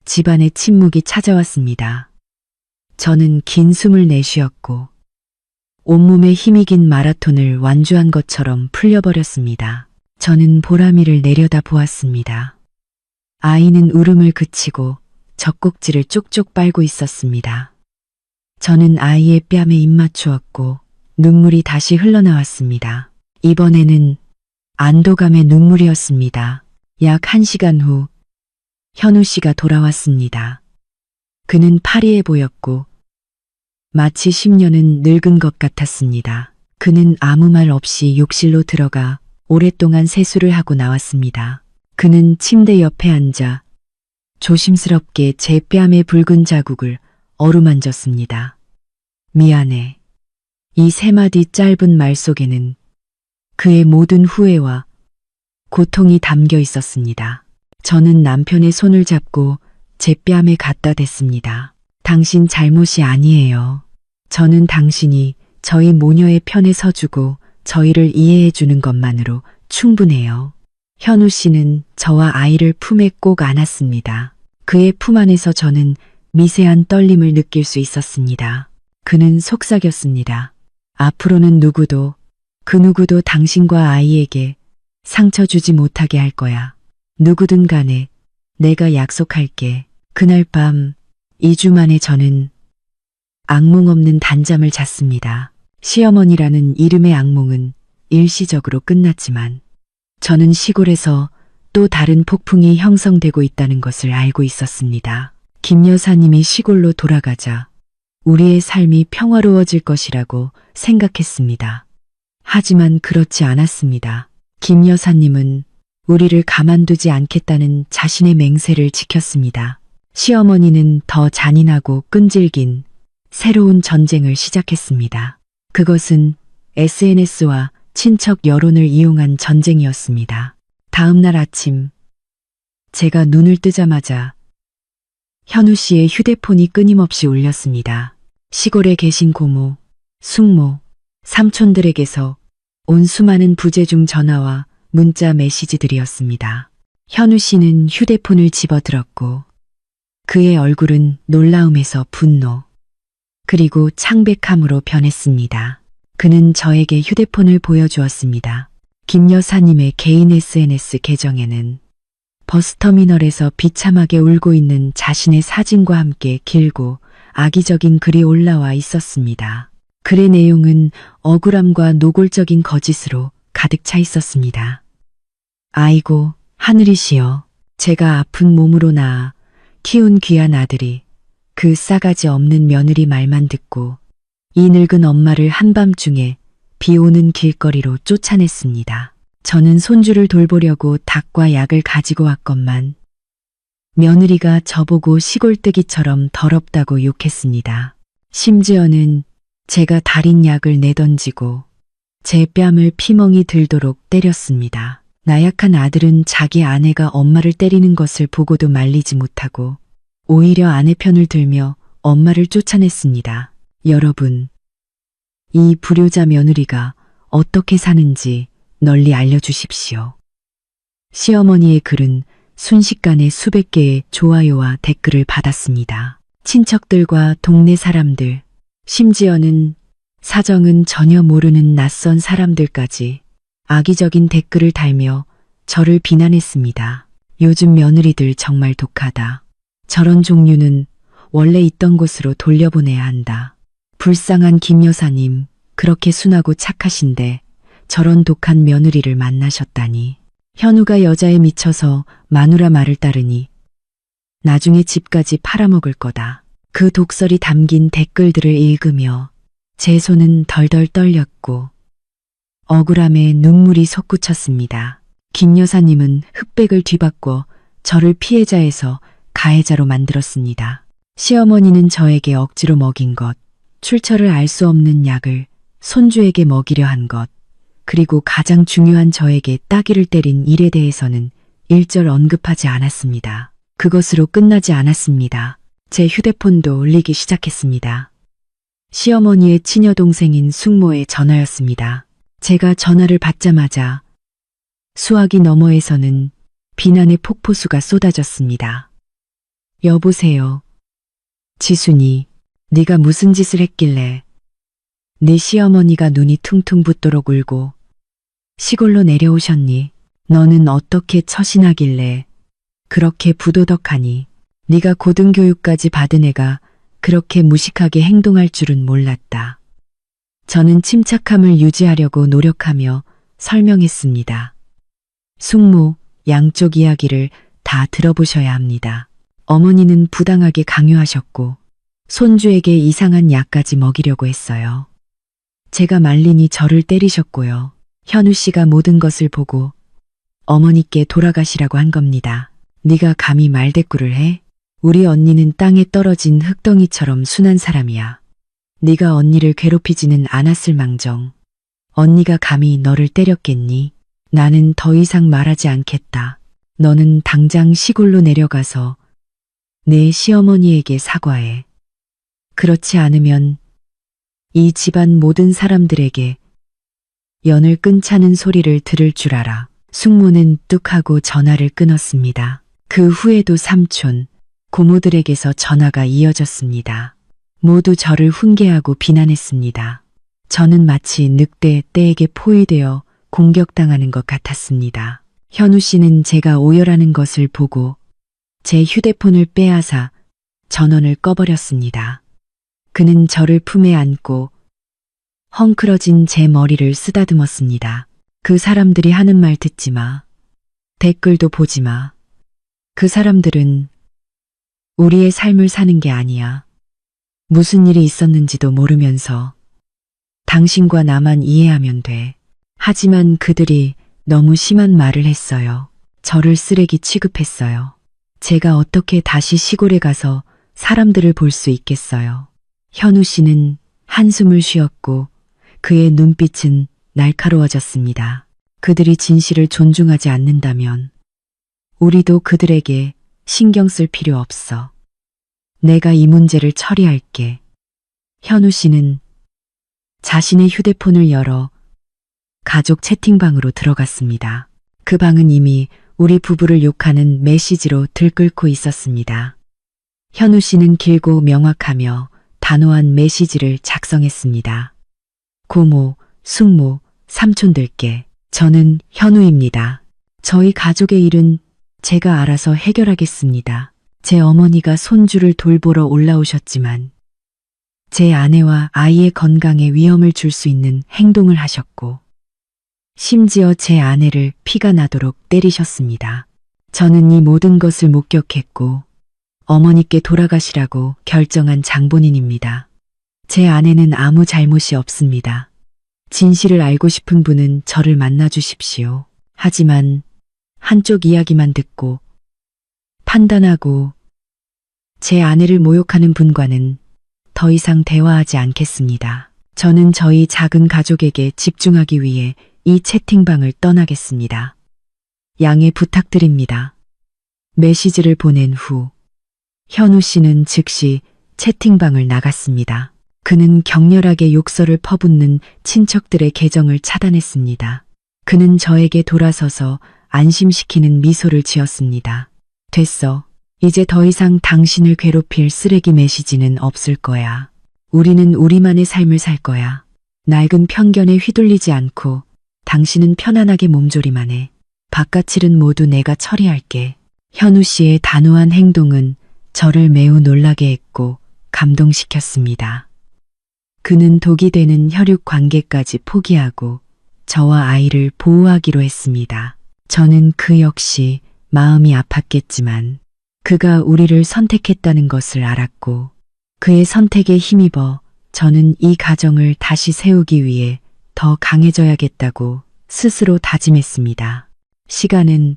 집안에 침묵이 찾아왔습니다. 저는 긴 숨을 내쉬었고 온몸에 힘이 긴 마라톤을 완주한 것처럼 풀려버렸습니다. 저는 보람이를 내려다 보았습니다. 아이는 울음을 그치고 젖꼭지를 쪽쪽 빨고 있었습니다. 저는 아이의 뺨에 입 맞추었고 눈물이 다시 흘러나왔습니다. 이번에는 안도감의 눈물이었습니다. 약 1시간 후 현우 씨가 돌아왔습니다. 그는 파리해 보였고 마치 10년은 늙은 것 같았습니다. 그는 아무 말 없이 욕실로 들어가 오랫동안 세수를 하고 나왔습니다. 그는 침대 옆에 앉아 조심스럽게 제 뺨의 붉은 자국을 어루만졌습니다. 미안해. 이 세 마디 짧은 말 속에는 그의 모든 후회와 고통이 담겨 있었습니다. 저는 남편의 손을 잡고 제 뺨에 갖다 댔습니다. 당신 잘못이 아니에요. 저는 당신이 저희 모녀의 편에 서주고 저희를 이해해 주는 것만으로 충분해요. 현우 씨는 저와 아이를 품에 꼭 안았습니다. 그의 품 안에서 저는 미세한 떨림을 느낄 수 있었습니다. 그는 속삭였습니다. 앞으로는 누구도 그 누구도 당신과 아이에게 상처 주지 못하게 할 거야. 누구든 간에 내가 약속할게. 그날 밤 2주 만에 저는 악몽 없는 단잠을 잤습니다. 시어머니라는 이름의 악몽은 일시적으로 끝났지만 저는 시골에서 또 다른 폭풍이 형성되고 있다는 것을 알고 있었습니다. 김 여사님이 시골로 돌아가자 우리의 삶이 평화로워질 것이라고 생각했습니다. 하지만 그렇지 않았습니다. 김 여사님은 우리를 가만두지 않겠다는 자신의 맹세를 지켰습니다. 시어머니는 더 잔인하고 끈질긴 새로운 전쟁을 시작했습니다. 그것은 SNS와 친척 여론을 이용한 전쟁이었습니다. 다음 날 아침 제가 눈을 뜨자마자 현우 씨의 휴대폰이 끊임없이 울렸습니다. 시골에 계신 고모, 숙모, 삼촌들에게서 온 수많은 부재중 전화와 문자 메시지들이었습니다. 현우 씨는 휴대폰을 집어들었고 그의 얼굴은 놀라움에서 분노 그리고 창백함으로 변했습니다. 그는 저에게 휴대폰을 보여주었습니다. 김 여사님의 개인 SNS 계정에는 버스터미널에서 비참하게 울고 있는 자신의 사진과 함께 길고 악의적인 글이 올라와 있었습니다. 글의 내용은 억울함과 노골적인 거짓으로 가득 차 있었습니다. 아이고, 하늘이시여. 제가 아픈 몸으로 낳아 키운 귀한 아들이 그 싸가지 없는 며느리 말만 듣고 이 늙은 엄마를 한밤중에 비 오는 길거리로 쫓아냈습니다. 저는 손주를 돌보려고 닭과 약을 가지고 왔건만 며느리가 저보고 시골뜨기처럼 더럽다고 욕했습니다. 심지어는 제가 달인 약을 내던지고 제 뺨을 피멍이 들도록 때렸습니다. 나약한 아들은 자기 아내가 엄마를 때리는 것을 보고도 말리지 못하고 오히려 아내 편을 들며 엄마를 쫓아냈습니다. 여러분, 이 불효자 며느리가 어떻게 사는지 널리 알려주십시오. 시어머니의 글은 순식간에 수백 개의 좋아요와 댓글을 받았습니다. 친척들과 동네 사람들, 심지어는 사정은 전혀 모르는 낯선 사람들까지 악의적인 댓글을 달며 저를 비난했습니다. 요즘 며느리들 정말 독하다. 저런 종류는 원래 있던 곳으로 돌려보내야 한다. 불쌍한 김 여사님, 그렇게 순하고 착하신데 저런 독한 며느리를 만나셨다니. 현우가 여자에 미쳐서 마누라 말을 따르니 나중에 집까지 팔아먹을 거다. 그 독설이 담긴 댓글들을 읽으며 제 손은 덜덜 떨렸고 억울함에 눈물이 솟구쳤습니다. 김 여사님은 흑백을 뒤바꿔 저를 피해자에서 가해자로 만들었습니다. 시어머니는 저에게 억지로 먹인 것, 출처를 알 수 없는 약을 손주에게 먹이려 한 것, 그리고 가장 중요한 저에게 따귀를 때린 일에 대해서는 일절 언급하지 않았습니다. 그것으로 끝나지 않았습니다. 제 휴대폰도 울리기 시작했습니다. 시어머니의 친여동생인 숙모의 전화였습니다. 제가 전화를 받자마자 수화기 너머에서는 비난의 폭포수가 쏟아졌습니다. 여보세요. 지순이, 네가 무슨 짓을 했길래 네 시어머니가 눈이 퉁퉁 붓도록 울고 시골로 내려오셨니? 너는 어떻게 처신하길래 그렇게 부도덕하니? 네가 고등교육까지 받은 애가 그렇게 무식하게 행동할 줄은 몰랐다. 저는 침착함을 유지하려고 노력하며 설명했습니다. 숙모, 양쪽 이야기를 다 들어보셔야 합니다. 어머니는 부당하게 강요하셨고 손주에게 이상한 약까지 먹이려고 했어요. 제가 말리니 저를 때리셨고요. 현우 씨가 모든 것을 보고 어머니께 돌아가시라고 한 겁니다. 네가 감히 말대꾸를 해? 우리 언니는 땅에 떨어진 흙덩이처럼 순한 사람이야. 네가 언니를 괴롭히지는 않았을 망정. 언니가 감히 너를 때렸겠니? 나는 더 이상 말하지 않겠다. 너는 당장 시골로 내려가서 내 시어머니에게 사과해. 그렇지 않으면 이 집안 모든 사람들에게 연을 끊자는 소리를 들을 줄 알아. 숙모는 뚝 하고 전화를 끊었습니다. 그 후에도 삼촌, 고모들에게서 전화가 이어졌습니다. 모두 저를 훈계하고 비난했습니다. 저는 마치 늑대 떼에게 포위되어 공격당하는 것 같았습니다. 현우 씨는 제가 오열하는 것을 보고 제 휴대폰을 빼앗아 전원을 꺼버렸습니다. 그는 저를 품에 안고 헝클어진 제 머리를 쓰다듬었습니다. 그 사람들이 하는 말 듣지 마. 댓글도 보지 마. 그 사람들은 우리의 삶을 사는 게 아니야. 무슨 일이 있었는지도 모르면서 당신과 나만 이해하면 돼. 하지만 그들이 너무 심한 말을 했어요. 저를 쓰레기 취급했어요. 제가 어떻게 다시 시골에 가서 사람들을 볼 수 있겠어요. 현우 씨는 한숨을 쉬었고 그의 눈빛은 날카로워졌습니다. 그들이 진실을 존중하지 않는다면 우리도 그들에게 신경 쓸 필요 없어. 내가 이 문제를 처리할게. 현우 씨는 자신의 휴대폰을 열어 가족 채팅방으로 들어갔습니다. 그 방은 이미 우리 부부를 욕하는 메시지로 들끓고 있었습니다. 현우 씨는 길고 명확하며 단호한 메시지를 작성했습니다. 고모, 숙모, 삼촌들께 저는 현우입니다. 저희 가족의 일은 제가 알아서 해결하겠습니다. 제 어머니가 손주를 돌보러 올라오셨지만 제 아내와 아이의 건강에 위험을 줄 수 있는 행동을 하셨고, 심지어 제 아내를 피가 나도록 때리셨습니다. 저는 이 모든 것을 목격했고, 어머니께 돌아가시라고 결정한 장본인입니다. 제 아내는 아무 잘못이 없습니다. 진실을 알고 싶은 분은 저를 만나 주십시오. 하지만 한쪽 이야기만 듣고 판단하고 제 아내를 모욕하는 분과는 더 이상 대화하지 않겠습니다. 저는 저희 작은 가족에게 집중하기 위해 이 채팅방을 떠나겠습니다. 양해 부탁드립니다. 메시지를 보낸 후 현우 씨는 즉시 채팅방을 나갔습니다. 그는 격렬하게 욕설을 퍼붓는 친척들의 계정을 차단했습니다. 그는 저에게 돌아서서 안심시키는 미소를 지었습니다. 됐어. 이제 더 이상 당신을 괴롭힐 쓰레기 메시지는 없을 거야. 우리는 우리만의 삶을 살 거야. 낡은 편견에 휘둘리지 않고 당신은 편안하게 몸조리만 해. 바깥 일은 모두 내가 처리할게. 현우 씨의 단호한 행동은 저를 매우 놀라게 했고 감동시켰습니다. 그는 독이 되는 혈육 관계까지 포기하고 저와 아이를 보호하기로 했습니다. 저는 그 역시 마음이 아팠겠지만 그가 우리를 선택했다는 것을 알았고 그의 선택에 힘입어 저는 이 가정을 다시 세우기 위해 더 강해져야겠다고 스스로 다짐했습니다. 시간은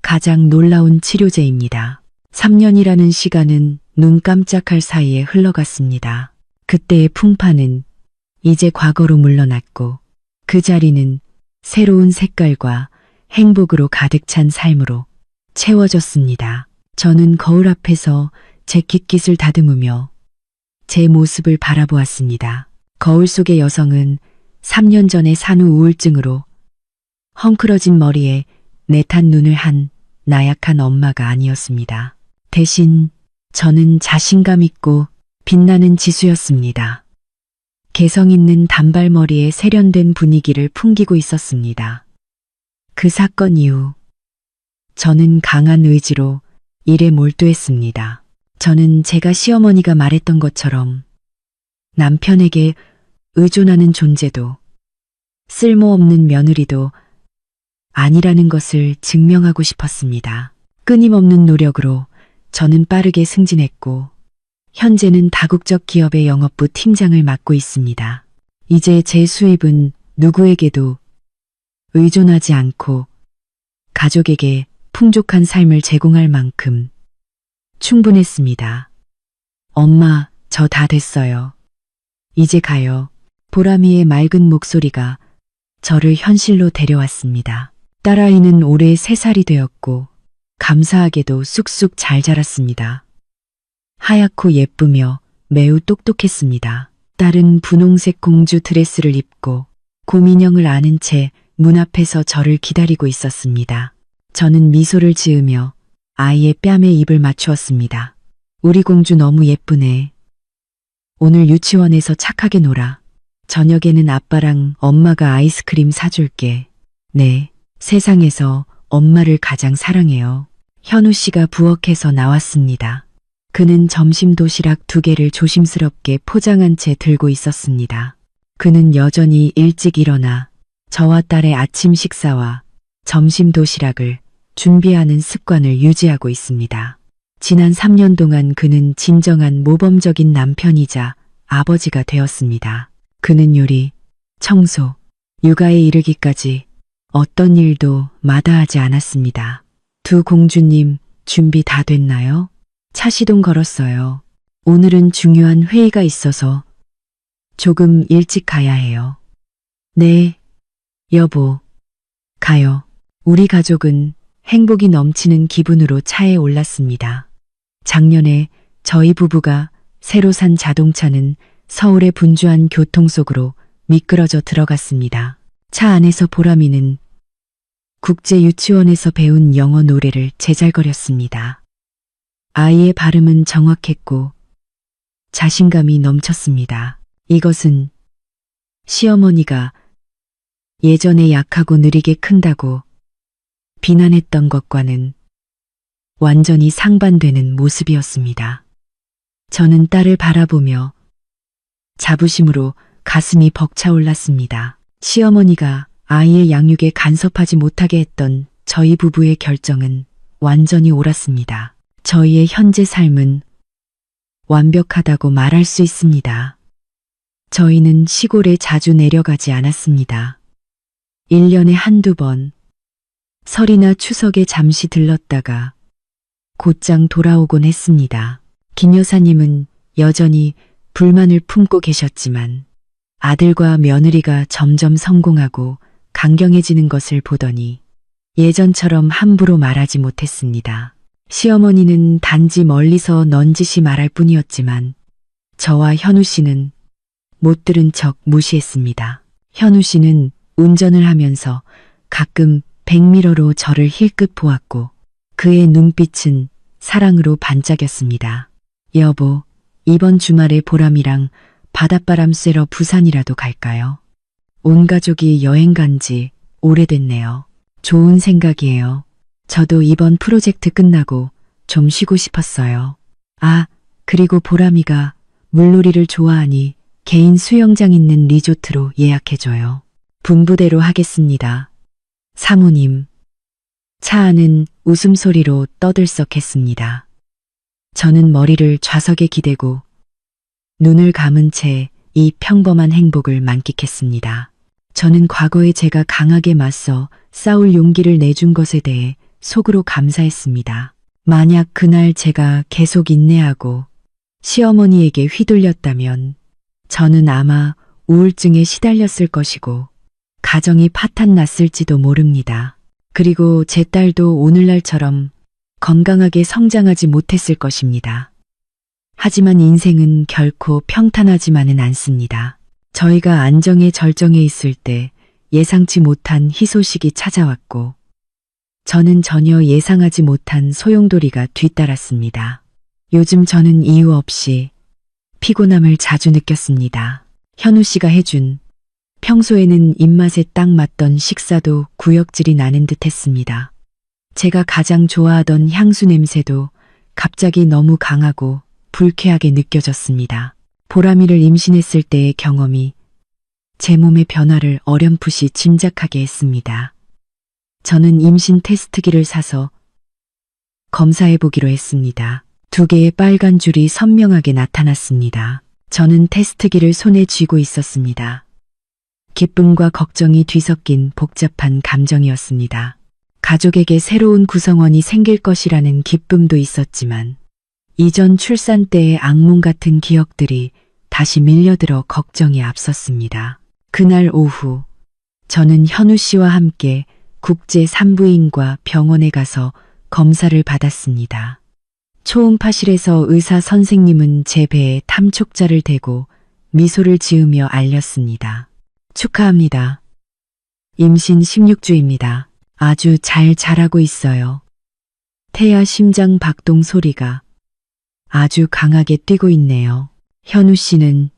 가장 놀라운 치료제입니다. 3년이라는 시간은 눈 깜짝할 사이에 흘러갔습니다. 그때의 풍파는 이제 과거로 물러났고 그 자리는 새로운 색깔과 행복으로 가득 찬 삶으로 채워졌습니다. 저는 거울 앞에서 제 깃깃을 다듬으며 제 모습을 바라보았습니다. 거울 속의 여성은 3년 전에 산후 우울증으로 헝클어진 머리에 내탄 눈을 한 나약한 엄마가 아니었습니다. 대신 저는 자신감 있고 빛나는 지수였습니다. 개성 있는 단발머리에 세련된 분위기를 풍기고 있었습니다. 그 사건 이후 저는 강한 의지로 일에 몰두했습니다. 저는 제가 시어머니가 말했던 것처럼 남편에게 의존하는 존재도 쓸모없는 며느리도 아니라는 것을 증명하고 싶었습니다. 끊임없는 노력으로 저는 빠르게 승진했고 현재는 다국적 기업의 영업부 팀장을 맡고 있습니다. 이제 제 수입은 누구에게도 의존하지 않고 가족에게 풍족한 삶을 제공할 만큼 충분했습니다. 엄마, 저 다 됐어요. 이제 가요. 보람이의 맑은 목소리가 저를 현실로 데려왔습니다. 딸아이는 올해 3살이 되었고 감사하게도 쑥쑥 잘 자랐습니다. 하얗고 예쁘며 매우 똑똑했습니다. 딸은 분홍색 공주 드레스를 입고 곰인형을 안은 채 문 앞에서 저를 기다리고 있었습니다. 저는 미소를 지으며 아이의 뺨에 입을 맞추었습니다. 우리 공주 너무 예쁘네. 오늘 유치원에서 착하게 놀아. 저녁에는 아빠랑 엄마가 아이스크림 사줄게. 네, 세상에서 엄마를 가장 사랑해요. 현우 씨가 부엌에서 나왔습니다. 그는 점심 도시락 2개를 조심스럽게 포장한 채 들고 있었습니다. 그는 여전히 일찍 일어나 저와 딸의 아침 식사와 점심 도시락을 준비하는 습관을 유지하고 있습니다. 지난 3년 동안 그는 진정한 모범적인 남편이자 아버지가 되었습니다. 그는 요리, 청소, 육아에 이르기까지 어떤 일도 마다하지 않았습니다. 두 공주님, 준비 다 됐나요? 차 시동 걸었어요. 오늘은 중요한 회의가 있어서 조금 일찍 가야 해요. 네, 여보, 가요. 우리 가족은 행복이 넘치는 기분으로 차에 올랐습니다. 작년에 저희 부부가 새로 산 자동차는 서울의 분주한 교통 속으로 미끄러져 들어갔습니다. 차 안에서 보람이는 국제 유치원에서 배운 영어 노래를 제잘거렸습니다. 아이의 발음은 정확했고 자신감이 넘쳤습니다. 이것은 시어머니가 예전에 약하고 느리게 큰다고 비난했던 것과는 완전히 상반되는 모습이었습니다. 저는 딸을 바라보며 자부심으로 가슴이 벅차올랐습니다. 시어머니가 아이의 양육에 간섭하지 못하게 했던 저희 부부의 결정은 완전히 옳았습니다. 저희의 현재 삶은 완벽하다고 말할 수 있습니다. 저희는 시골에 자주 내려가지 않았습니다. 1년에 한두 번, 설이나 추석에 잠시 들렀다가 곧장 돌아오곤 했습니다. 김 여사님은 여전히 불만을 품고 계셨지만 아들과 며느리가 점점 성공하고 강경해지는 것을 보더니 예전처럼 함부로 말하지 못했습니다. 시어머니는 단지 멀리서 넌지시 말할 뿐이었지만 저와 현우 씨는 못 들은 척 무시했습니다. 현우 씨는 운전을 하면서 가끔 백미러로 저를 힐끗 보았고 그의 눈빛은 사랑으로 반짝였습니다. 여보, 이번 주말에 보람이랑 바닷바람 쐬러 부산이라도 갈까요? 온 가족이 여행 간 지 오래됐네요. 좋은 생각이에요. 저도 이번 프로젝트 끝나고 좀 쉬고 싶었어요. 아, 그리고 보람이가 물놀이를 좋아하니 개인 수영장 있는 리조트로 예약해줘요. 분부대로 하겠습니다. 사모님. 차 안은 웃음소리로 떠들썩했습니다. 저는 머리를 좌석에 기대고 눈을 감은 채 이 평범한 행복을 만끽했습니다. 저는 과거에 제가 강하게 맞서 싸울 용기를 내준 것에 대해 속으로 감사했습니다. 만약 그날 제가 계속 인내하고 시어머니에게 휘둘렸다면 저는 아마 우울증에 시달렸을 것이고 가정이 파탄 났을지도 모릅니다. 그리고 제 딸도 오늘날처럼 건강하게 성장하지 못했을 것입니다. 하지만 인생은 결코 평탄하지만은 않습니다. 저희가 안정의 절정에 있을 때 예상치 못한 희소식이 찾아왔고 저는 전혀 예상하지 못한 소용돌이가 뒤따랐습니다. 요즘 저는 이유 없이 피곤함을 자주 느꼈습니다. 현우 씨가 해준 평소에는 입맛에 딱 맞던 식사도 구역질이 나는 듯 했습니다. 제가 가장 좋아하던 향수 냄새도 갑자기 너무 강하고 불쾌하게 느껴졌습니다. 보람이를 임신했을 때의 경험이 제 몸의 변화를 어렴풋이 짐작하게 했습니다. 저는 임신 테스트기를 사서 검사해보기로 했습니다. 2개의 빨간 줄이 선명하게 나타났습니다. 저는 테스트기를 손에 쥐고 있었습니다. 기쁨과 걱정이 뒤섞인 복잡한 감정이었습니다. 가족에게 새로운 구성원이 생길 것이라는 기쁨도 있었지만 이전 출산 때의 악몽 같은 기억들이 다시 밀려들어 걱정이 앞섰습니다. 그날 오후 저는 현우 씨와 함께 국제 산부인과 병원에 가서 검사를 받았습니다. 초음파실에서 의사 선생님은 제 배에 탐촉자를 대고 미소를 지으며 알렸습니다. 축하합니다. 임신 16주입니다. 아주 잘 자라고 있어요. 태아 심장 박동 소리가 아주 강하게 뛰고 있네요. 현우 씨는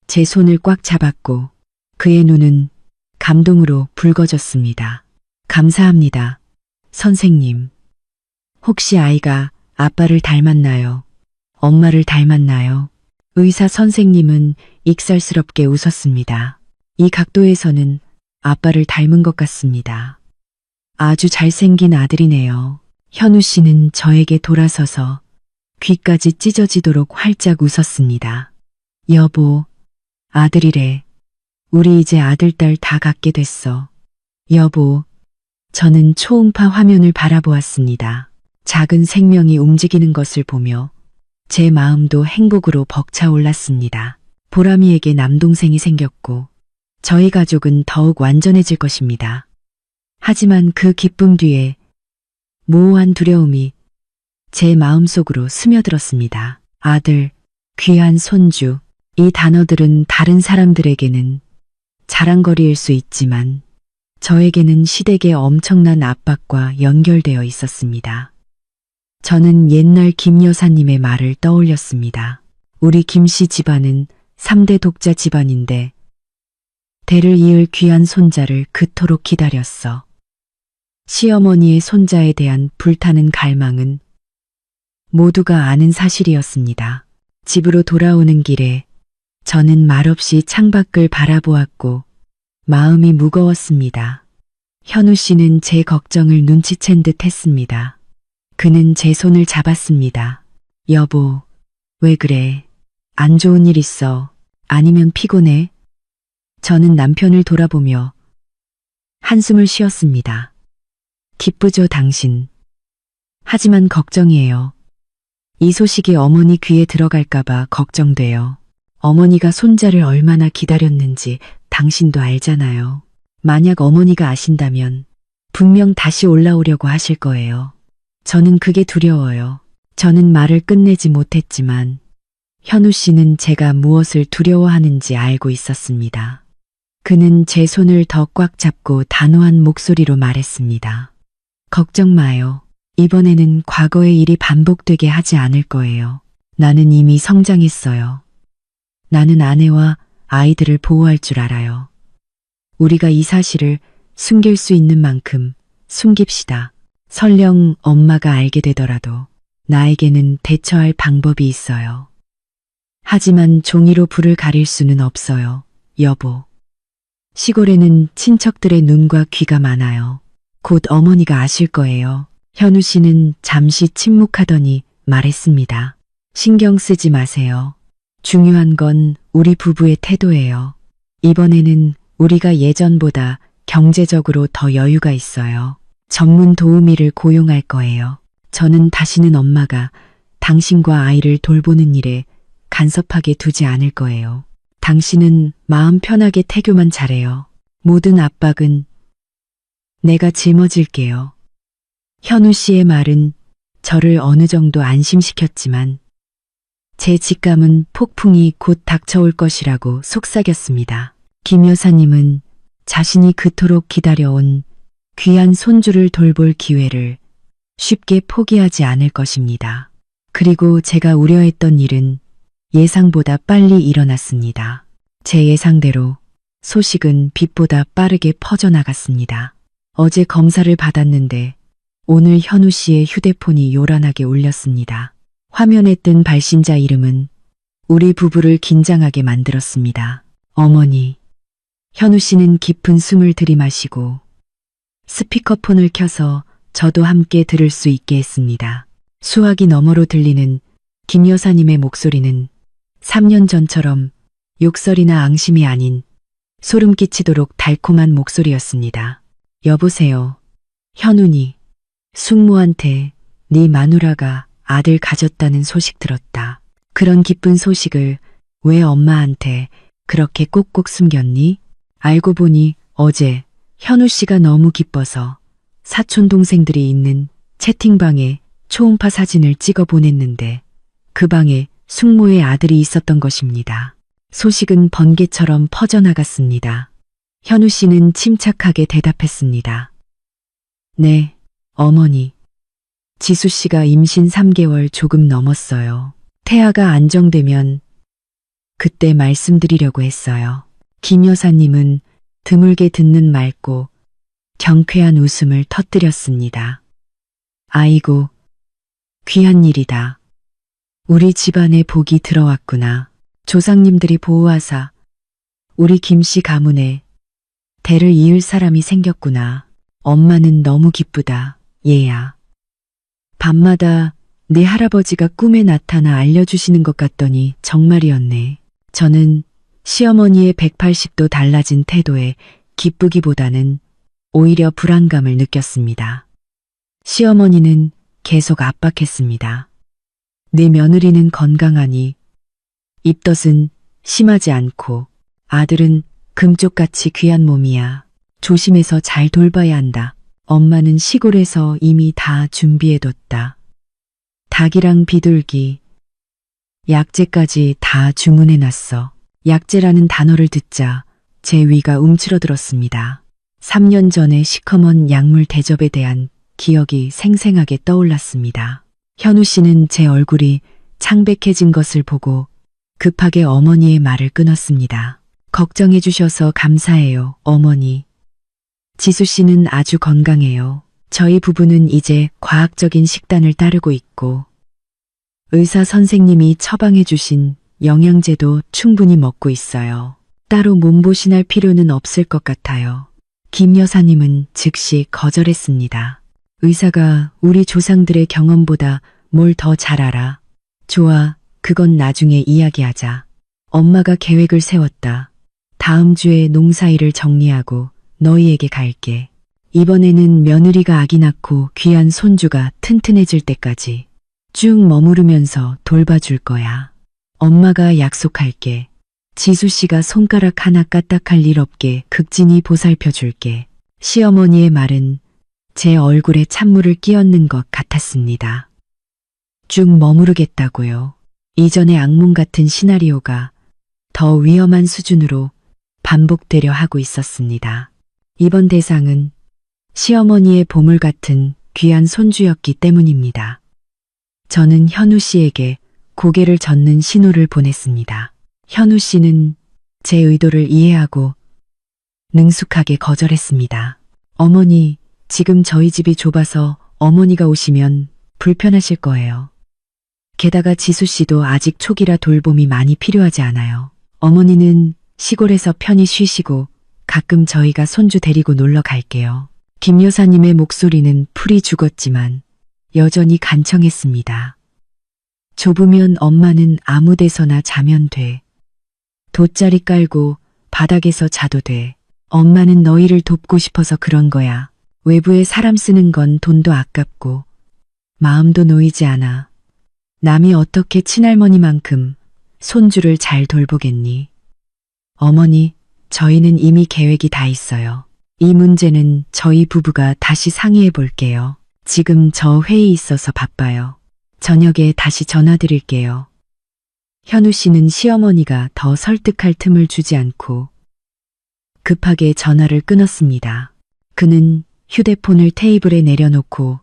제 손을 꽉 잡았고 그의 눈은 감동으로 붉어졌습니다. 감사합니다. 선생님. 혹시 아이가 아빠를 닮았나요? 엄마를 닮았나요? 의사 선생님은 익살스럽게 웃었습니다. 이 각도에서는 아빠를 닮은 것 같습니다. 아주 잘생긴 아들이네요. 현우 씨는 저에게 돌아서서 귀까지 찢어지도록 활짝 웃었습니다. 여보, 아들이래. 우리 이제 아들, 딸 다 갖게 됐어. 여보, 저는 초음파 화면을 바라보았습니다. 작은 생명이 움직이는 것을 보며 제 마음도 행복으로 벅차올랐습니다. 보람이에게 남동생이 생겼고 저희 가족은 더욱 완전해질 것입니다. 하지만 그 기쁨 뒤에 모호한 두려움이 제 마음속으로 스며들었습니다. 아들, 귀한 손주, 이 단어들은 다른 사람들에게는 자랑거리일 수 있지만 저에게는 시댁의 엄청난 압박과 연결되어 있었습니다. 저는 옛날 김 여사님의 말을 떠올렸습니다. 우리 김씨 집안은 3대 독자 집안인데 대를 이을 귀한 손자를 그토록 기다렸어. 시어머니의 손자에 대한 불타는 갈망은 모두가 아는 사실이었습니다. 집으로 돌아오는 길에 저는 말없이 창밖을 바라보았고 마음이 무거웠습니다. 현우 씨는 제 걱정을 눈치챈 듯 했습니다. 그는 제 손을 잡았습니다. 여보, 왜 그래? 안 좋은 일 있어? 아니면 피곤해? 저는 남편을 돌아보며 한숨을 쉬었습니다. 기쁘죠, 당신. 하지만 걱정이에요. 이 소식이 어머니 귀에 들어갈까봐 걱정돼요. 어머니가 손자를 얼마나 기다렸는지 당신도 알잖아요. 만약 어머니가 아신다면 분명 다시 올라오려고 하실 거예요. 저는 그게 두려워요. 저는 말을 끝내지 못했지만 현우 씨는 제가 무엇을 두려워하는지 알고 있었습니다. 그는 제 손을 더 꽉 잡고 단호한 목소리로 말했습니다. 걱정 마요. 이번에는 과거의 일이 반복되게 하지 않을 거예요. 나는 이미 성장했어요. 나는 아내와 아이들을 보호할 줄 알아요. 우리가 이 사실을 숨길 수 있는 만큼 숨깁시다. 설령 엄마가 알게 되더라도 나에게는 대처할 방법이 있어요. 하지만 종이로 불을 가릴 수는 없어요, 여보. 시골에는 친척들의 눈과 귀가 많아요. 곧 어머니가 아실 거예요. 현우 씨는 잠시 침묵하더니 말했습니다. 신경 쓰지 마세요. 중요한 건 우리 부부의 태도예요. 이번에는 우리가 예전보다 경제적으로 더 여유가 있어요. 전문 도우미를 고용할 거예요. 저는 다시는 엄마가 당신과 아이를 돌보는 일에 간섭하게 두지 않을 거예요. 당신은 마음 편하게 태교만 잘해요. 모든 압박은 내가 짊어질게요. 현우 씨의 말은 저를 어느 정도 안심시켰지만 제 직감은 폭풍이 곧 닥쳐올 것이라고 속삭였습니다. 김 여사님은 자신이 그토록 기다려온 귀한 손주를 돌볼 기회를 쉽게 포기하지 않을 것입니다. 그리고 제가 우려했던 일은 예상보다 빨리 일어났습니다. 제 예상대로 소식은 빛보다 빠르게 퍼져나갔습니다. 어제 검사를 받았는데 오늘 현우 씨의 휴대폰이 요란하게 울렸습니다. 화면에 뜬 발신자 이름은 우리 부부를 긴장하게 만들었습니다. 어머니. 현우 씨는 깊은 숨을 들이마시고 스피커폰을 켜서 저도 함께 들을 수 있게 했습니다. 수화기 너머로 들리는 김 여사님의 목소리는 3년 전처럼 욕설이나 앙심이 아닌 소름 끼치도록 달콤한 목소리였습니다. 여보세요. 현우니. 숙모한테 네 마누라가 아들 가졌다는 소식 들었다. 그런 기쁜 소식을 왜 엄마한테 그렇게 꼭꼭 숨겼니? 알고 보니 어제 현우 씨가 너무 기뻐서 사촌 동생들이 있는 채팅방에 초음파 사진을 찍어 보냈는데 그 방에 숙모의 아들이 있었던 것입니다. 소식은 번개처럼 퍼져나갔습니다. 현우 씨는 침착하게 대답했습니다. 네, 어머니. 지수 씨가 임신 3개월 조금 넘었어요. 태아가 안정되면 그때 말씀드리려고 했어요. 김 여사님은 드물게 듣는 맑고 경쾌한 웃음을 터뜨렸습니다. 아이고, 귀한 일이다. 우리 집안에 복이 들어왔구나. 조상님들이 보호하사 우리 김씨 가문에 대를 이을 사람이 생겼구나. 엄마는 너무 기쁘다, 얘야. 밤마다 내 할아버지가 꿈에 나타나 알려주시는 것 같더니 정말이었네. 저는 시어머니의 180도 달라진 태도에 기쁘기보다는 오히려 불안감을 느꼈습니다. 시어머니는 계속 압박했습니다. 내 며느리는 건강하니 입덧은 심하지 않고 아들은 금쪽같이 귀한 몸이야. 조심해서 잘 돌봐야 한다. 엄마는 시골에서 이미 다 준비해뒀다. 닭이랑 비둘기, 약재까지 다 주문해놨어. 약재라는 단어를 듣자 제 위가 움츠러들었습니다. 3년 전의 시커먼 약물 대접에 대한 기억이 생생하게 떠올랐습니다. 현우 씨는 제 얼굴이 창백해진 것을 보고 급하게 어머니의 말을 끊었습니다. 걱정해 주셔서 감사해요, 어머니. 지수 씨는 아주 건강해요. 저희 부부는 이제 과학적인 식단을 따르고 있고 의사 선생님이 처방해 주신 영양제도 충분히 먹고 있어요. 따로 몸보신할 필요는 없을 것 같아요. 김 여사님은 즉시 거절했습니다. 의사가 우리 조상들의 경험보다 뭘 더 잘 알아. 좋아, 그건 나중에 이야기하자. 엄마가 계획을 세웠다. 다음 주에 농사일을 정리하고 너희에게 갈게. 이번에는 며느리가 아기 낳고 귀한 손주가 튼튼해질 때까지 쭉 머무르면서 돌봐줄 거야. 엄마가 약속할게. 지수 씨가 손가락 하나 까딱할 일 없게 극진히 보살펴 줄게. 시어머니의 말은 제 얼굴에 찬물을 끼얹는 것 같았습니다. 쭉 머무르겠다고요. 이전의 악몽 같은 시나리오가 더 위험한 수준으로 반복되려 하고 있었습니다. 이번 대상은 시어머니의 보물 같은 귀한 손주였기 때문입니다. 저는 현우 씨에게 고개를 젓는 신호를 보냈습니다. 현우 씨는 제 의도를 이해하고 능숙하게 거절했습니다. 어머니, 지금 저희 집이 좁아서 어머니가 오시면 불편하실 거예요. 게다가 지수 씨도 아직 초기라 돌봄이 많이 필요하지 않아요. 어머니는 시골에서 편히 쉬시고 가끔 저희가 손주 데리고 놀러 갈게요. 김 여사님의 목소리는 풀이 죽었지만 여전히 간청했습니다. 좁으면 엄마는 아무 데서나 자면 돼. 돗자리 깔고 바닥에서 자도 돼. 엄마는 너희를 돕고 싶어서 그런 거야. 외부에 사람 쓰는 건 돈도 아깝고 마음도 놓이지 않아. 남이 어떻게 친할머니만큼 손주를 잘 돌보겠니? 어머니, 저희는 이미 계획이 다 있어요. 이 문제는 저희 부부가 다시 상의해 볼게요. 지금 저 회의 있어서 바빠요. 저녁에 다시 전화드릴게요. 현우 씨는 시어머니가 더 설득할 틈을 주지 않고 급하게 전화를 끊었습니다. 그는 휴대폰을 테이블에 내려놓고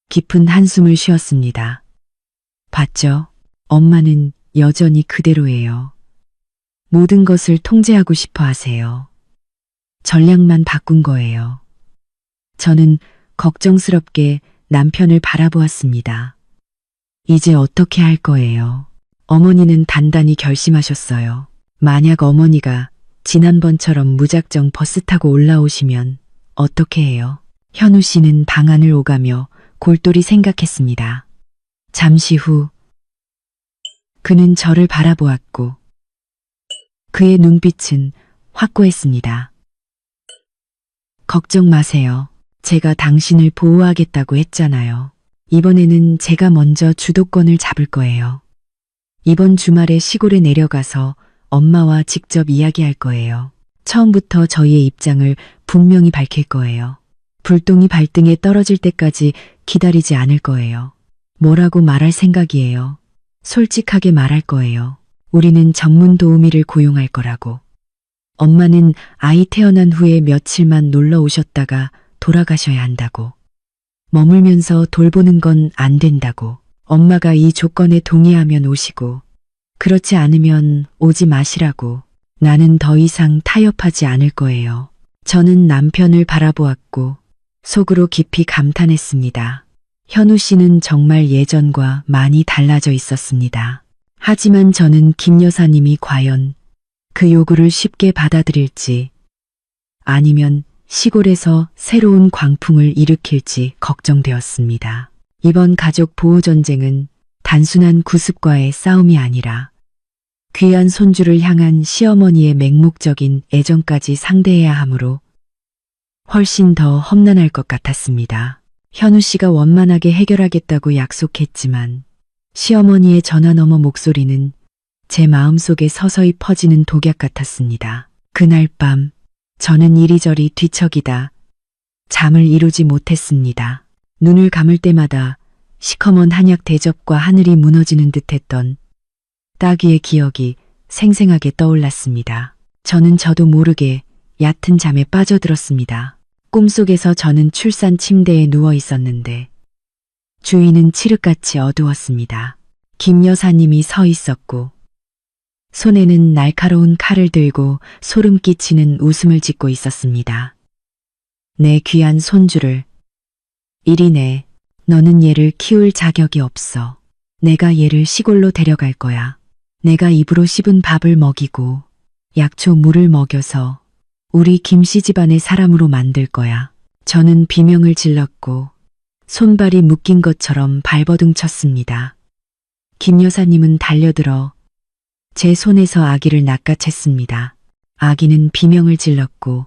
깊은 한숨을 쉬었습니다. 봤죠? 엄마는 여전히 그대로예요. 모든 것을 통제하고 싶어 하세요. 전략만 바꾼 거예요. 저는 걱정스럽게 남편을 바라보았습니다. 이제 어떻게 할 거예요? 어머니는 단단히 결심하셨어요. 만약 어머니가 지난번처럼 무작정 버스 타고 올라오시면 어떻게 해요? 현우 씨는 방안을 오가며 골똘히 생각했습니다. 잠시 후 그는 저를 바라보았고 그의 눈빛은 확고했습니다. 걱정 마세요. 제가 당신을 보호하겠다고 했잖아요. 이번에는 제가 먼저 주도권을 잡을 거예요. 이번 주말에 시골에 내려가서 엄마와 직접 이야기할 거예요. 처음부터 저희의 입장을 분명히 밝힐 거예요. 불똥이 발등에 떨어질 때까지 기다리지 않을 거예요. 뭐라고 말할 생각이에요? 솔직하게 말할 거예요. 우리는 전문 도우미를 고용할 거라고. 엄마는 아이 태어난 후에 며칠만 놀러 오셨다가 돌아가셔야 한다고. 머물면서 돌보는 건 안 된다고. 엄마가 이 조건에 동의하면 오시고 그렇지 않으면 오지 마시라고. 나는 더 이상 타협하지 않을 거예요. 저는 남편을 바라보았고 속으로 깊이 감탄했습니다. 현우 씨는 정말 예전과 많이 달라져 있었습니다. 하지만 저는 김 여사님이 과연 그 요구를 쉽게 받아들일지 아니면 시골에서 새로운 광풍을 일으킬지 걱정되었습니다. 이번 가족 보호 전쟁은 단순한 구습과의 싸움이 아니라 귀한 손주를 향한 시어머니의 맹목적인 애정까지 상대해야 하므로 훨씬 더 험난할 것 같았습니다. 현우 씨가 원만하게 해결하겠다고 약속했지만 시어머니의 전화 너머 목소리는 제 마음속에 서서히 퍼지는 독약 같았습니다. 그날 밤 저는 이리저리 뒤척이다 잠을 이루지 못했습니다. 눈을 감을 때마다 시커먼 한약 대접과 하늘이 무너지는 듯했던 따귀의 기억이 생생하게 떠올랐습니다. 저는 저도 모르게 얕은 잠에 빠져들었습니다. 꿈속에서 저는 출산 침대에 누워 있었는데 주위는 칠흑같이 어두웠습니다. 김 여사님이 서 있었고 손에는 날카로운 칼을 들고 소름 끼치는 웃음을 짓고 있었습니다. 내 귀한 손주를 이리 내. 너는 얘를 키울 자격이 없어. 내가 얘를 시골로 데려갈 거야. 내가 입으로 씹은 밥을 먹이고 약초 물을 먹여서 우리 김씨 집안의 사람으로 만들 거야. 저는 비명을 질렀고 손발이 묶인 것처럼 발버둥 쳤습니다. 김 여사님은 달려들어 제 손에서 아기를 낚아챘습니다. 아기는 비명을 질렀고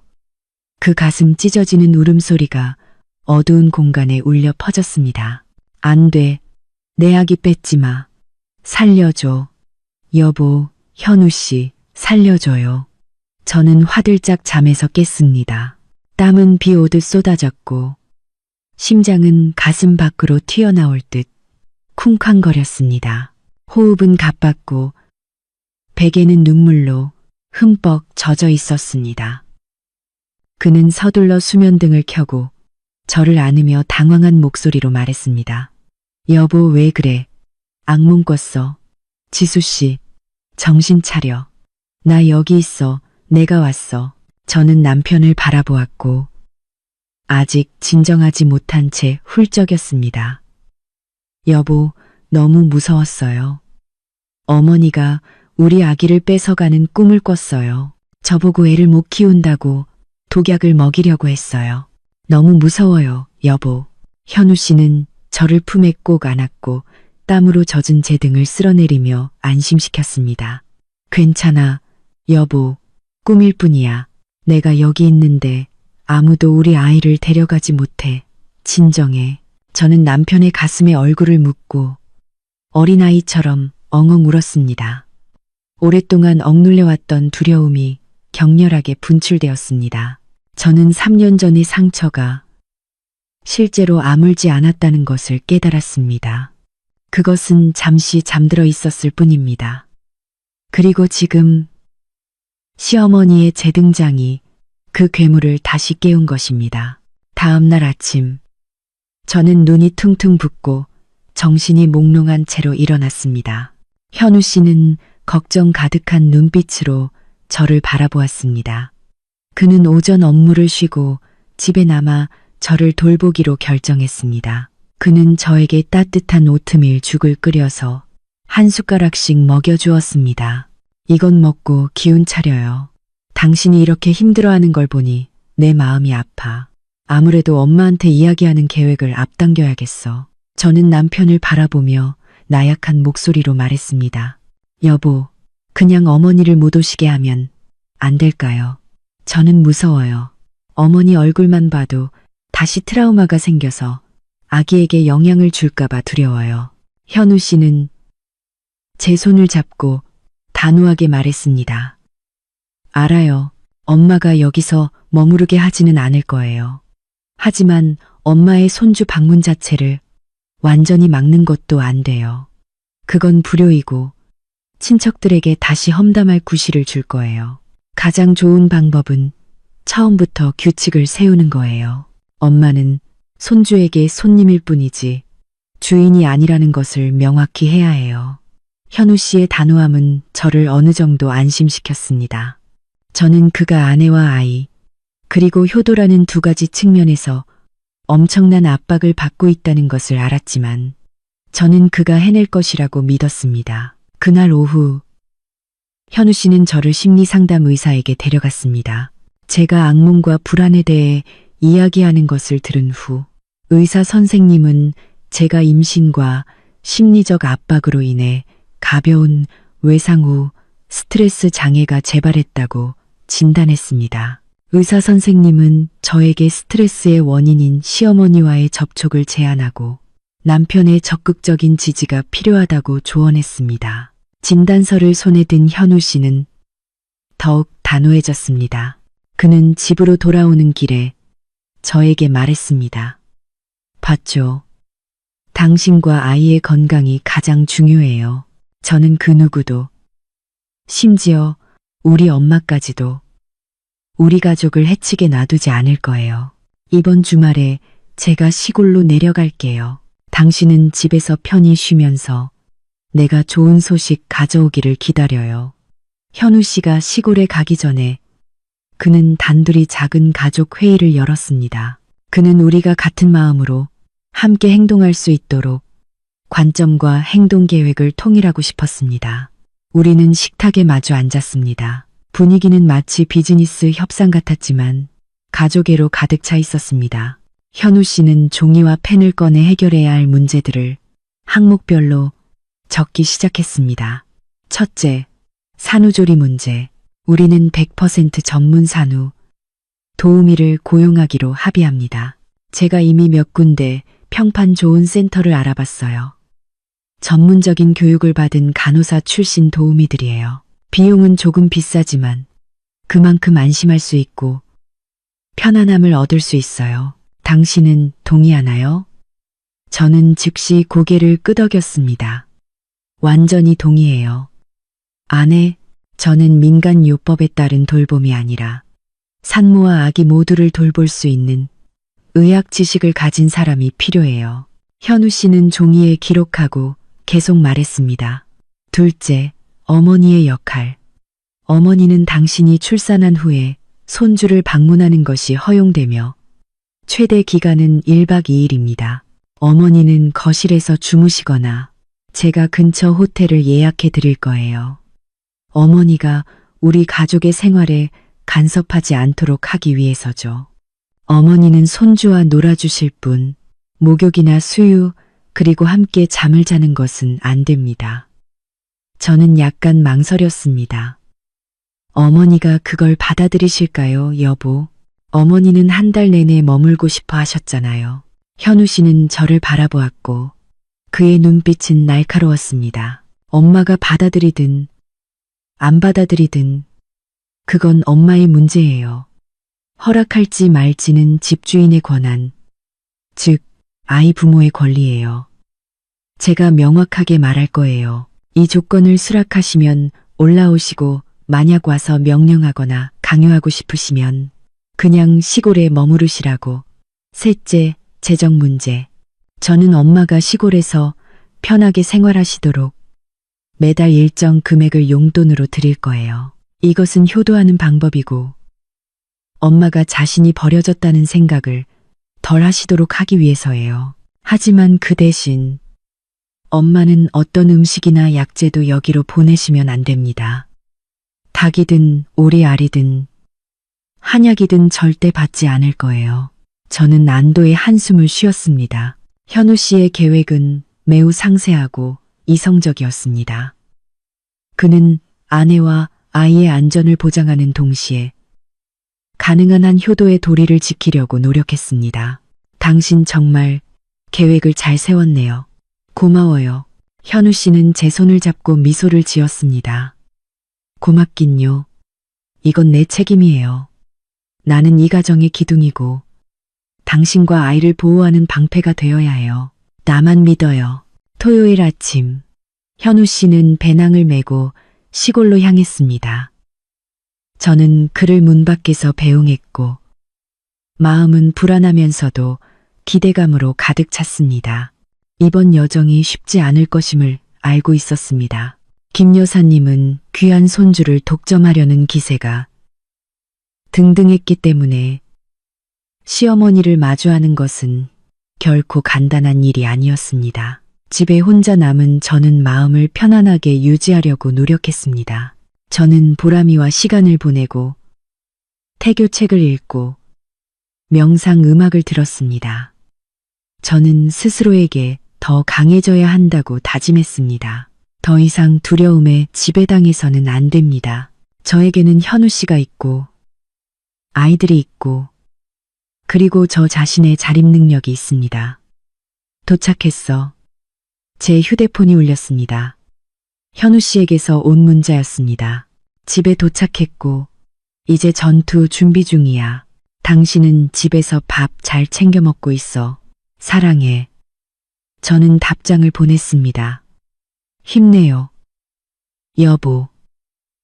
그 가슴 찢어지는 울음소리가 어두운 공간에 울려 퍼졌습니다. 안 돼. 내 아기 뺏지 마. 살려줘. 여보, 현우 씨, 살려줘요. 저는 화들짝 잠에서 깼습니다. 땀은 비 오듯 쏟아졌고 심장은 가슴 밖으로 튀어나올 듯 쿵쾅거렸습니다. 호흡은 가빴고 베개는 눈물로 흠뻑 젖어 있었습니다. 그는 서둘러 수면등을 켜고 저를 안으며 당황한 목소리로 말했습니다. 여보, 왜 그래? 악몽 꿨어. 지수씨, 정신 차려. 나 여기 있어. 내가 왔어. 저는 남편을 바라보았고 아직 진정하지 못한 채 훌쩍였습니다. 여보, 너무 무서웠어요. 어머니가 우리 아기를 뺏어가는 꿈을 꿨어요. 저보고 애를 못 키운다고 독약을 먹이려고 했어요. 너무 무서워요, 여보. 현우 씨는 저를 품에 꼭 안았고 땀으로 젖은 제 등을 쓸어내리며 안심시켰습니다. 괜찮아, 여보. 꿈일 뿐이야. 내가 여기 있는데 아무도 우리 아이를 데려가지 못해. 진정해. 저는 남편의 가슴에 얼굴을 묻고 어린아이처럼 엉엉 울었습니다. 오랫동안 억눌려왔던 두려움이 격렬하게 분출되었습니다. 저는 3년 전의 상처가 실제로 아물지 않았다는 것을 깨달았습니다. 그것은 잠시 잠들어 있었을 뿐입니다. 그리고 지금 시어머니의 재등장이 그 괴물을 다시 깨운 것입니다. 다음 날 아침, 저는 눈이 퉁퉁 붓고 정신이 몽롱한 채로 일어났습니다. 현우 씨는 걱정 가득한 눈빛으로 저를 바라보았습니다. 그는 오전 업무를 쉬고 집에 남아 저를 돌보기로 결정했습니다. 그는 저에게 따뜻한 오트밀 죽을 끓여서 한 숟가락씩 먹여주었습니다. 이건 먹고 기운 차려요. 당신이 이렇게 힘들어하는 걸 보니 내 마음이 아파. 아무래도 엄마한테 이야기하는 계획을 앞당겨야겠어. 저는 남편을 바라보며 나약한 목소리로 말했습니다. 여보, 그냥 어머니를 못 오시게 하면 안 될까요? 저는 무서워요. 어머니 얼굴만 봐도 다시 트라우마가 생겨서 아기에게 영향을 줄까봐 두려워요. 현우 씨는 제 손을 잡고 단호하게 말했습니다. 알아요. 엄마가 여기서 머무르게 하지는 않을 거예요. 하지만 엄마의 손주 방문 자체를 완전히 막는 것도 안 돼요. 그건 불효이고 친척들에게 다시 험담할 구실을 줄 거예요. 가장 좋은 방법은 처음부터 규칙을 세우는 거예요. 엄마는 손주에게 손님일 뿐이지 주인이 아니라는 것을 명확히 해야 해요. 현우 씨의 단호함은 저를 어느 정도 안심시켰습니다. 저는 그가 아내와 아이, 그리고 효도라는 두 가지 측면에서 엄청난 압박을 받고 있다는 것을 알았지만 저는 그가 해낼 것이라고 믿었습니다. 그날 오후, 현우 씨는 저를 심리상담 의사에게 데려갔습니다. 제가 악몽과 불안에 대해 이야기하는 것을 들은 후 의사 선생님은 제가 임신과 심리적 압박으로 인해 가벼운 외상 후 스트레스 장애가 재발했다고 진단했습니다. 의사 선생님은 저에게 스트레스의 원인인 시어머니와의 접촉을 제안하고 남편의 적극적인 지지가 필요하다고 조언했습니다. 진단서를 손에 든 현우 씨는 더욱 단호해졌습니다. 그는 집으로 돌아오는 길에 저에게 말했습니다. 봤죠? 당신과 아이의 건강이 가장 중요해요. 저는 그 누구도, 심지어 우리 엄마까지도 우리 가족을 해치게 놔두지 않을 거예요. 이번 주말에 제가 시골로 내려갈게요. 당신은 집에서 편히 쉬면서 내가 좋은 소식 가져오기를 기다려요. 현우 씨가 시골에 가기 전에 그는 단둘이 작은 가족 회의를 열었습니다. 그는 우리가 같은 마음으로 함께 행동할 수 있도록 관점과 행동 계획을 통일하고 싶었습니다. 우리는 식탁에 마주 앉았습니다. 분위기는 마치 비즈니스 협상 같았지만 가족애로 가득 차 있었습니다. 현우 씨는 종이와 펜을 꺼내 해결해야 할 문제들을 항목별로 적기 시작했습니다. 첫째, 산후조리 문제. 우리는 100% 전문 산후 도우미를 고용하기로 합의합니다. 제가 이미 몇 군데 평판 좋은 센터를 알아봤어요. 전문적인 교육을 받은 간호사 출신 도우미들이에요. 비용은 조금 비싸지만 그만큼 안심할 수 있고 편안함을 얻을 수 있어요. 당신은 동의하나요? 저는 즉시 고개를 끄덕였습니다. 완전히 동의해요. 아내, 저는 민간요법에 따른 돌봄이 아니라 산모와 아기 모두를 돌볼 수 있는 의학 지식을 가진 사람이 필요해요. 현우 씨는 종이에 기록하고 계속 말했습니다. 둘째, 어머니의 역할. 어머니는 당신이 출산한 후에 손주를 방문하는 것이 허용되며 최대 기간은 1박 2일입니다. 어머니는 거실에서 주무시거나 제가 근처 호텔을 예약해 드릴 거예요. 어머니가 우리 가족의 생활에 간섭하지 않도록 하기 위해서죠. 어머니는 손주와 놀아주실 뿐, 목욕이나 수유, 그리고 함께 잠을 자는 것은 안 됩니다. 저는 약간 망설였습니다. 어머니가 그걸 받아들이실까요, 여보? 어머니는 한 달 내내 머물고 싶어 하셨잖아요. 현우 씨는 저를 바라보았고 그의 눈빛은 날카로웠습니다. 엄마가 받아들이든 안 받아들이든 그건 엄마의 문제예요. 허락할지 말지는 집주인의 권한, 즉 아이 부모의 권리예요. 제가 명확하게 말할 거예요. 이 조건을 수락하시면 올라오시고 만약 와서 명령하거나 강요하고 싶으시면 그냥 시골에 머무르시라고. 셋째, 재정 문제. 저는 엄마가 시골에서 편하게 생활하시도록 매달 일정 금액을 용돈으로 드릴 거예요. 이것은 효도하는 방법이고 엄마가 자신이 버려졌다는 생각을 덜 하시도록 하기 위해서예요. 하지만 그 대신 엄마는 어떤 음식이나 약재도 여기로 보내시면 안 됩니다. 닭이든 오리 알이든 한약이든 절대 받지 않을 거예요. 저는 안도의 한숨을 쉬었습니다. 현우 씨의 계획은 매우 상세하고 이성적이었습니다. 그는 아내와 아이의 안전을 보장하는 동시에 가능한 한 효도의 도리를 지키려고 노력했습니다. 당신 정말 계획을 잘 세웠네요. 고마워요. 현우 씨는 제 손을 잡고 미소를 지었습니다. 고맙긴요. 이건 내 책임이에요. 나는 이 가정의 기둥이고 당신과 아이를 보호하는 방패가 되어야 해요. 나만 믿어요. 토요일 아침, 현우 씨는 배낭을 메고 시골로 향했습니다. 저는 그를 문 밖에서 배웅했고 마음은 불안하면서도 기대감으로 가득 찼습니다. 이번 여정이 쉽지 않을 것임을 알고 있었습니다. 김 여사님은 귀한 손주를 독점하려는 기세가 등등했기 때문에 시어머니를 마주하는 것은 결코 간단한 일이 아니었습니다. 집에 혼자 남은 저는 마음을 편안하게 유지하려고 노력했습니다. 저는 보람이와 시간을 보내고 태교책을 읽고 명상 음악을 들었습니다. 저는 스스로에게 더 강해져야 한다고 다짐했습니다. 더 이상 두려움에 지배당해서는 안 됩니다. 저에게는 현우 씨가 있고 아이들이 있고 그리고 저 자신의 자립 능력이 있습니다. 도착했어. 제 휴대폰이 울렸습니다. 현우 씨에게서 온 문자였습니다. 집에 도착했고 이제 전투 준비 중이야. 당신은 집에서 밥 잘 챙겨 먹고 있어. 사랑해. 저는 답장을 보냈습니다. 힘내요. 여보.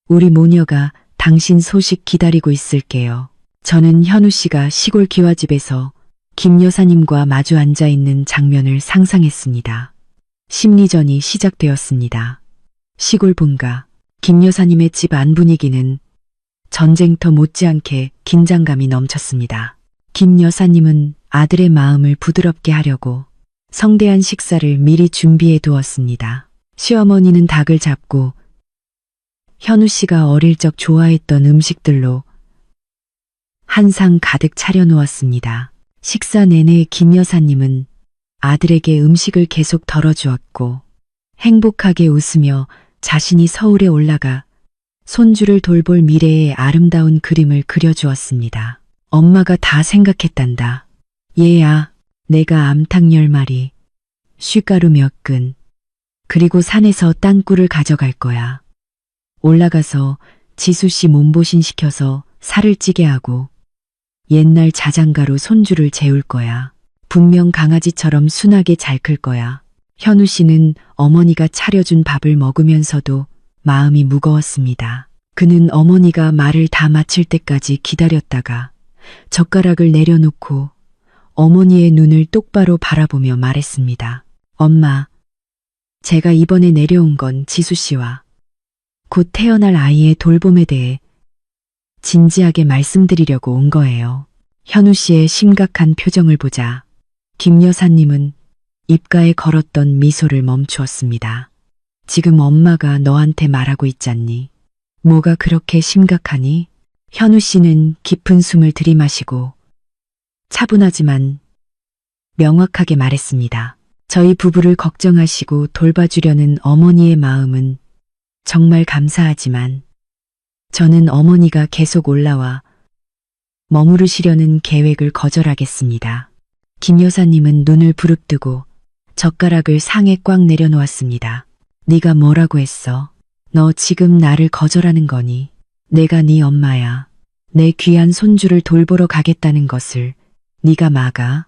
우리 모녀가 당신 소식 기다리고 있을게요. 저는 현우 씨가 시골 기와집에서 김 여사님과 마주 앉아 있는 장면을 상상했습니다. 심리전이 시작되었습니다. 시골 본가, 김 여사님의 집 안 분위기는 전쟁터 못지않게 긴장감이 넘쳤습니다. 김 여사님은 아들의 마음을 부드럽게 하려고 성대한 식사를 미리 준비해 두었습니다. 시어머니는 닭을 잡고 현우 씨가 어릴 적 좋아했던 음식들로 한 상 가득 차려놓았습니다. 식사 내내 김 여사님은 아들에게 음식을 계속 덜어주었고 행복하게 웃으며 자신이 서울에 올라가 손주를 돌볼 미래의 아름다운 그림을 그려주었습니다. 엄마가 다 생각했단다. 얘야, 내가 암탉 10마리, 슈가루 몇 근, 그리고 산에서 땅굴을 가져갈 거야. 올라가서 지수 씨 몸보신 시켜서 살을 찌게 하고 옛날 자장가로 손주를 재울 거야. 분명 강아지처럼 순하게 잘 클 거야. 현우 씨는 어머니가 차려준 밥을 먹으면서도 마음이 무거웠습니다. 그는 어머니가 말을 다 마칠 때까지 기다렸다가 젓가락을 내려놓고 어머니의 눈을 똑바로 바라보며 말했습니다. 엄마, 제가 이번에 내려온 건 지수 씨와 곧 태어날 아이의 돌봄에 대해 진지하게 말씀드리려고 온 거예요. 현우 씨의 심각한 표정을 보자 김 여사님은 입가에 걸었던 미소를 멈추었습니다. 지금 엄마가 너한테 말하고 있잖니. 뭐가 그렇게 심각하니? 현우 씨는 깊은 숨을 들이마시고 차분하지만 명확하게 말했습니다. 저희 부부를 걱정하시고 돌봐주려는 어머니의 마음은 정말 감사하지만 저는 어머니가 계속 올라와 머무르시려는 계획을 거절하겠습니다. 김 여사님은 눈을 부릅뜨고 젓가락을 상에 꽉 내려놓았습니다. 네가 뭐라고 했어? 너 지금 나를 거절하는 거니? 내가 네 엄마야. 내 귀한 손주를 돌보러 가겠다는 것을 네가 막아?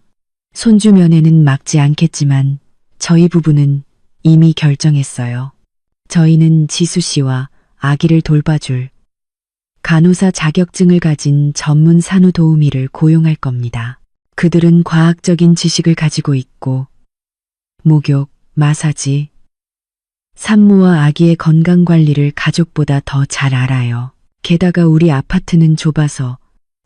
손주 면회는 막지 않겠지만 저희 부부는 이미 결정했어요. 저희는 지수 씨와 아기를 돌봐줄 간호사 자격증을 가진 전문 산후도우미를 고용할 겁니다. 그들은 과학적인 지식을 가지고 있고 목욕, 마사지, 산모와 아기의 건강 관리를 가족보다 더 잘 알아요. 게다가 우리 아파트는 좁아서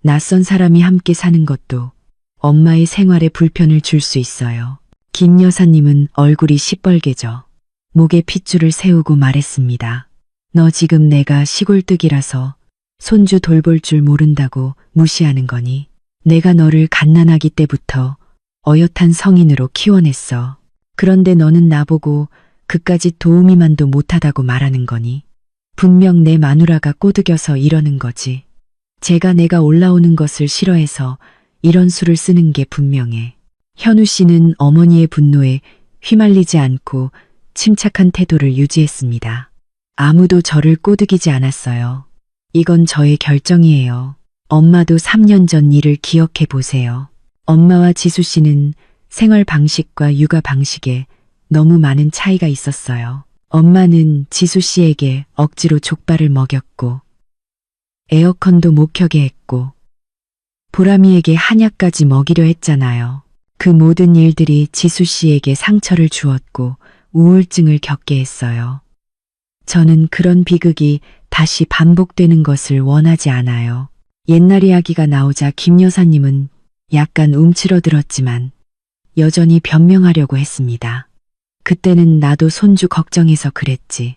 낯선 사람이 함께 사는 것도 엄마의 생활에 불편을 줄 수 있어요. 김 여사님은 얼굴이 시뻘개져 목에 핏줄을 세우고 말했습니다. 너 지금 내가 시골뜨기라서 손주 돌볼 줄 모른다고 무시하는 거니? 내가 너를 갓난아기 때부터 어엿한 성인으로 키워냈어. 그런데 너는 나보고 그까짓 도우미만도 못하다고 말하는 거니? 분명 내 마누라가 꼬드겨서 이러는 거지. 내가 올라오는 것을 싫어해서 이런 수를 쓰는 게 분명해. 현우 씨는 어머니의 분노에 휘말리지 않고 침착한 태도를 유지했습니다. 아무도 저를 꼬드기지 않았어요. 이건 저의 결정이에요. 엄마도 3년 전 일을 기억해 보세요. 엄마와 지수 씨는 생활 방식과 육아 방식에 너무 많은 차이가 있었어요. 엄마는 지수 씨에게 억지로 족발을 먹였고 에어컨도 못 켜게 했고 보람이에게 한약까지 먹이려 했잖아요. 그 모든 일들이 지수 씨에게 상처를 주었고 우울증을 겪게 했어요. 저는 그런 비극이 다시 반복되는 것을 원하지 않아요. 옛날 이야기가 나오자 김 여사님은 약간 움츠러들었지만 여전히 변명하려고 했습니다. 그때는 나도 손주 걱정해서 그랬지.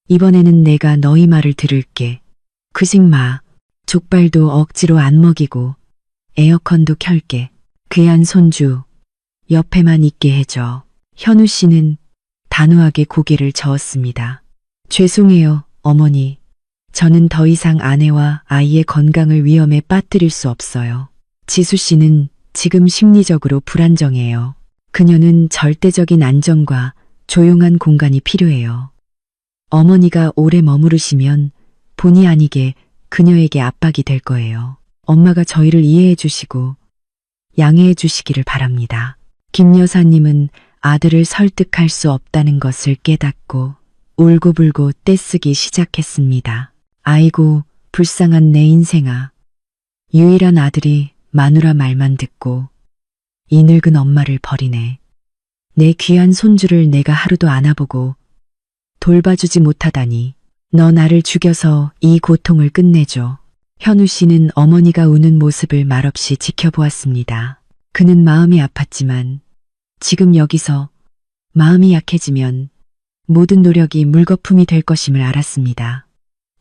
이번에는 내가 너희 말을 들을게. 그식 마. 족발도 억지로 안 먹이고 에어컨도 켤게. 귀한 손주 옆에만 있게 해줘. 현우 씨는 단호하게 고개를 저었습니다. 죄송해요, 어머니. 저는 더 이상 아내와 아이의 건강을 위험에 빠뜨릴 수 없어요. 지수 씨는 지금 심리적으로 불안정해요. 그녀는 절대적인 안정과 조용한 공간이 필요해요. 어머니가 오래 머무르시면 본의 아니게 그녀에게 압박이 될 거예요. 엄마가 저희를 이해해 주시고 양해해 주시기를 바랍니다. 김 여사님은 아들을 설득할 수 없다는 것을 깨닫고 울고불고 떼쓰기 시작했습니다. 아이고, 불쌍한 내 인생아. 유일한 아들이 마누라 말만 듣고 이 늙은 엄마를 버리네. 내 귀한 손주를 내가 하루도 안아보고 돌봐주지 못하다니. 너 나를 죽여서 이 고통을 끝내줘. 현우 씨는 어머니가 우는 모습을 말없이 지켜보았습니다. 그는 마음이 아팠지만 지금 여기서 마음이 약해지면 모든 노력이 물거품이 될 것임을 알았습니다.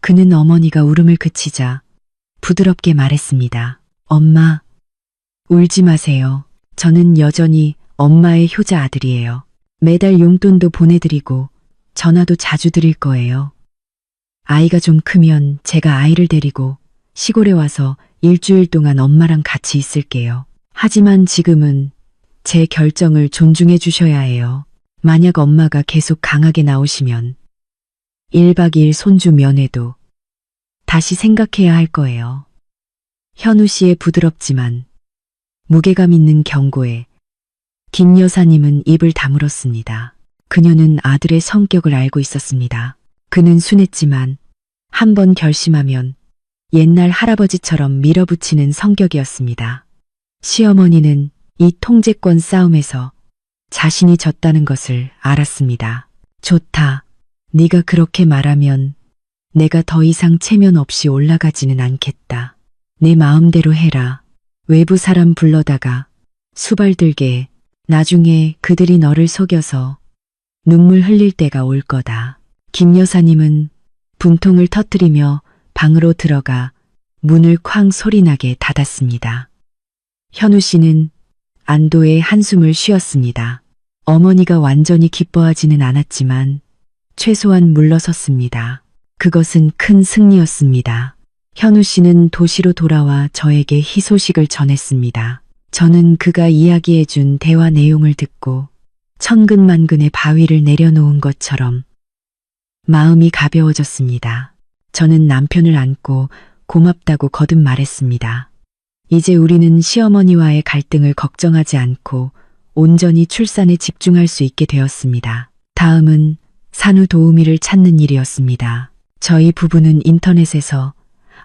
그는 어머니가 울음을 그치자 부드럽게 말했습니다. 엄마, 울지 마세요. 저는 여전히 엄마의 효자 아들이에요. 매달 용돈도 보내드리고 전화도 자주 드릴 거예요. 아이가 좀 크면 제가 아이를 데리고 시골에 와서 일주일 동안 엄마랑 같이 있을게요. 하지만 지금은 제 결정을 존중해 주셔야 해요. 만약 엄마가 계속 강하게 나오시면 1박 2일 손주 면회도 다시 생각해야 할 거예요. 현우 씨의 부드럽지만 무게감 있는 경고에 김 여사님은 입을 다물었습니다. 그녀는 아들의 성격을 알고 있었습니다. 그는 순했지만 한 번 결심하면 옛날 할아버지처럼 밀어붙이는 성격이었습니다. 시어머니는 이 통제권 싸움에서 자신이 졌다는 것을 알았습니다. 좋다. 네가 그렇게 말하면 내가 더 이상 체면 없이 올라가지는 않겠다. 내 마음대로 해라. 외부 사람 불러다가 수발들게 해. 나중에 그들이 너를 속여서 눈물 흘릴 때가 올 거다. 김 여사님은 분통을 터뜨리며 방으로 들어가 문을 쾅 소리나게 닫았습니다. 현우 씨는 안도의 한숨을 쉬었습니다. 어머니가 완전히 기뻐하지는 않았지만 최소한 물러섰습니다. 그것은 큰 승리였습니다. 현우 씨는 도시로 돌아와 저에게 희소식을 전했습니다. 저는 그가 이야기해준 대화 내용을 듣고 천근만근의 바위를 내려놓은 것처럼 마음이 가벼워졌습니다. 저는 남편을 안고 고맙다고 거듭 말했습니다. 이제 우리는 시어머니와의 갈등을 걱정하지 않고 온전히 출산에 집중할 수 있게 되었습니다. 다음은 산후 도우미를 찾는 일이었습니다. 저희 부부는 인터넷에서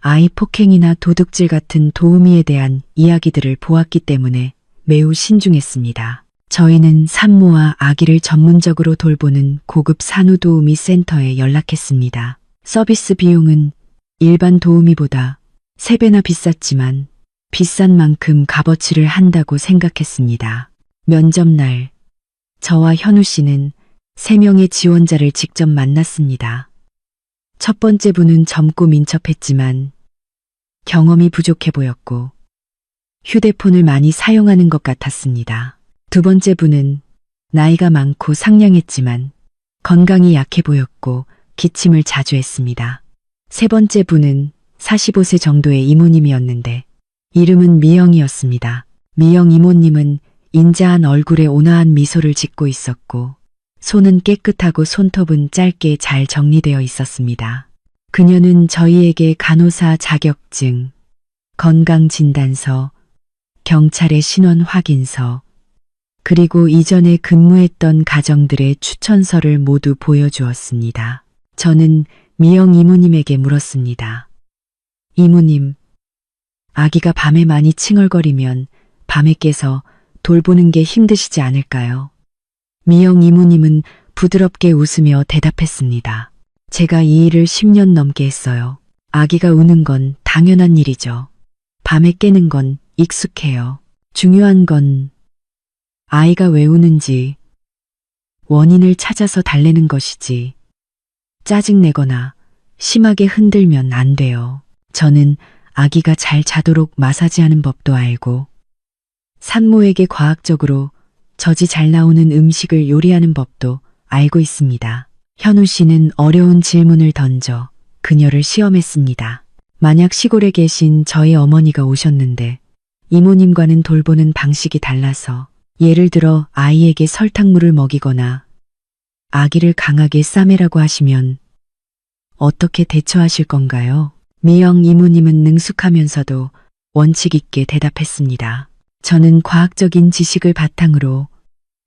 아이 폭행이나 도둑질 같은 도우미에 대한 이야기들을 보았기 때문에 매우 신중했습니다. 저희는 산모와 아기를 전문적으로 돌보는 고급 산후도우미 센터에 연락했습니다. 서비스 비용은 일반 도우미보다 3배나 비쌌지만 비싼 만큼 값어치를 한다고 생각했습니다. 면접날, 저와 현우 씨는 3명의 지원자를 직접 만났습니다. 첫 번째 분은 젊고 민첩했지만 경험이 부족해 보였고 휴대폰을 많이 사용하는 것 같았습니다. 두 번째 분은 나이가 많고 상냥했지만 건강이 약해 보였고 기침을 자주 했습니다. 세 번째 분은 45세 정도의 이모님이었는데 이름은 미영이었습니다. 미영 이모님은 인자한 얼굴에 온화한 미소를 짓고 있었고 손은 깨끗하고 손톱은 짧게 잘 정리되어 있었습니다. 그녀는 저희에게 간호사 자격증, 건강진단서, 경찰의 신원 확인서, 그리고 이전에 근무했던 가정들의 추천서를 모두 보여주었습니다. 저는 미영 이모님에게 물었습니다. 이모님, 아기가 밤에 많이 칭얼거리면 밤에 깨서 돌보는 게 힘드시지 않을까요? 미영 이모님은 부드럽게 웃으며 대답했습니다. 제가 이 일을 10년 넘게 했어요. 아기가 우는 건 당연한 일이죠. 밤에 깨는 건 익숙해요. 중요한 건 아이가 왜 우는지 원인을 찾아서 달래는 것이지 짜증내거나 심하게 흔들면 안 돼요. 저는 아기가 잘 자도록 마사지하는 법도 알고 산모에게 과학적으로 젖이 잘 나오는 음식을 요리하는 법도 알고 있습니다. 현우 씨는 어려운 질문을 던져 그녀를 시험했습니다. 만약 시골에 계신 저희 어머니가 오셨는데 이모님과는 돌보는 방식이 달라서 예를 들어 아이에게 설탕물을 먹이거나 아기를 강하게 싸매라고 하시면 어떻게 대처하실 건가요? 미영 이모님은 능숙하면서도 원칙 있게 대답했습니다. 저는 과학적인 지식을 바탕으로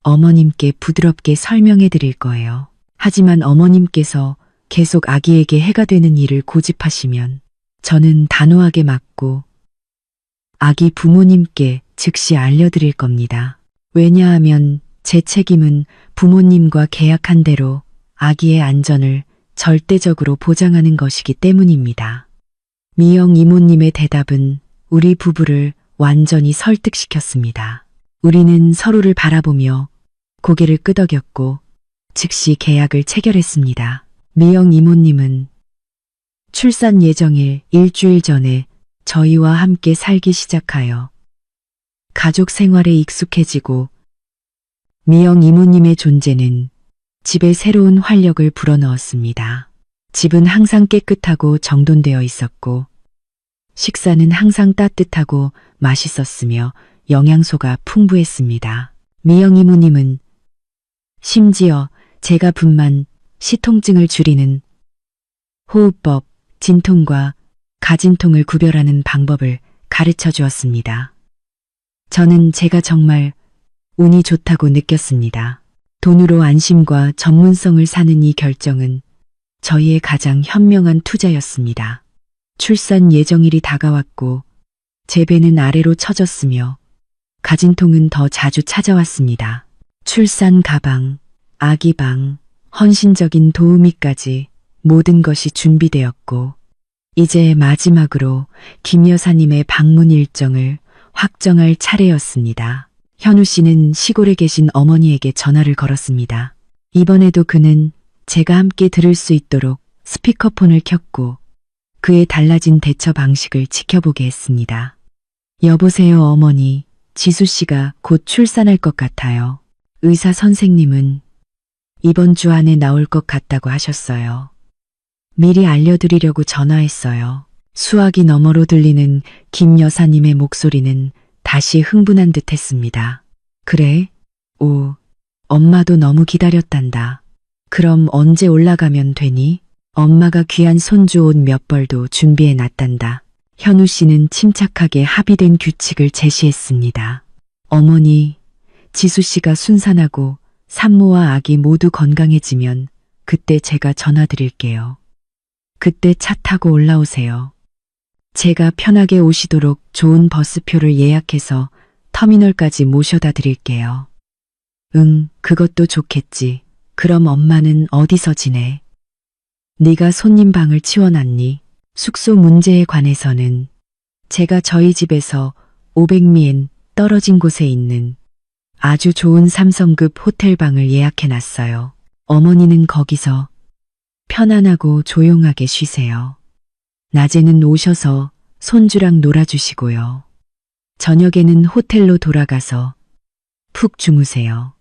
어머님께 부드럽게 설명해 드릴 거예요. 하지만 어머님께서 계속 아기에게 해가 되는 일을 고집하시면 저는 단호하게 막고 아기 부모님께 즉시 알려드릴 겁니다. 왜냐하면 제 책임은 부모님과 계약한 대로 아기의 안전을 절대적으로 보장하는 것이기 때문입니다. 미영 이모님의 대답은 우리 부부를 완전히 설득시켰습니다. 우리는 서로를 바라보며 고개를 끄덕였고 즉시 계약을 체결했습니다. 미영 이모님은 출산 예정일 일주일 전에 저희와 함께 살기 시작하여 가족 생활에 익숙해지고 미영 이모님의 존재는 집에 새로운 활력을 불어넣었습니다. 집은 항상 깨끗하고 정돈되어 있었고 식사는 항상 따뜻하고 맛있었으며 영양소가 풍부했습니다. 미영 이모님은 심지어 제가 분만, 시통증을 줄이는 호흡법, 진통과 가진통을 구별하는 방법을 가르쳐 주었습니다. 저는 제가 정말 운이 좋다고 느꼈습니다. 돈으로 안심과 전문성을 사는 이 결정은 저희의 가장 현명한 투자였습니다. 출산 예정일이 다가왔고 제 배는 아래로 처졌으며 가진통은 더 자주 찾아왔습니다. 출산 가방, 아기 방, 헌신적인 도우미까지 모든 것이 준비되었고 이제 마지막으로 김 여사님의 방문 일정을 확정할 차례였습니다. 현우 씨는 시골에 계신 어머니에게 전화를 걸었습니다. 이번에도 그는 제가 함께 들을 수 있도록 스피커폰을 켰고 그의 달라진 대처 방식을 지켜보게 했습니다. 여보세요 어머니, 지수 씨가 곧 출산할 것 같아요. 의사 선생님은 이번 주 안에 나올 것 같다고 하셨어요. 미리 알려드리려고 전화했어요. 수화기 너머로 들리는 김 여사님의 목소리는 다시 흥분한 듯 했습니다. 그래? 오, 엄마도 너무 기다렸단다. 그럼 언제 올라가면 되니? 엄마가 귀한 손주 옷 몇 벌도 준비해 놨단다. 현우 씨는 침착하게 합의된 규칙을 제시했습니다. 어머니, 지수 씨가 순산하고 산모와 아기 모두 건강해지면 그때 제가 전화드릴게요. 그때 차 타고 올라오세요. 제가 편하게 오시도록 좋은 버스표를 예약해서 터미널까지 모셔다 드릴게요. 응, 그것도 좋겠지. 그럼 엄마는 어디서 지내? 네가 손님 방을 치워놨니? 숙소 문제에 관해서는 제가 저희 집에서 500미엔 떨어진 곳에 있는 아주 좋은 3성급 호텔방을 예약해놨어요. 어머니는 거기서 편안하고 조용하게 쉬세요. 낮에는 오셔서 손주랑 놀아주시고요. 저녁에는 호텔로 돌아가서 푹 주무세요.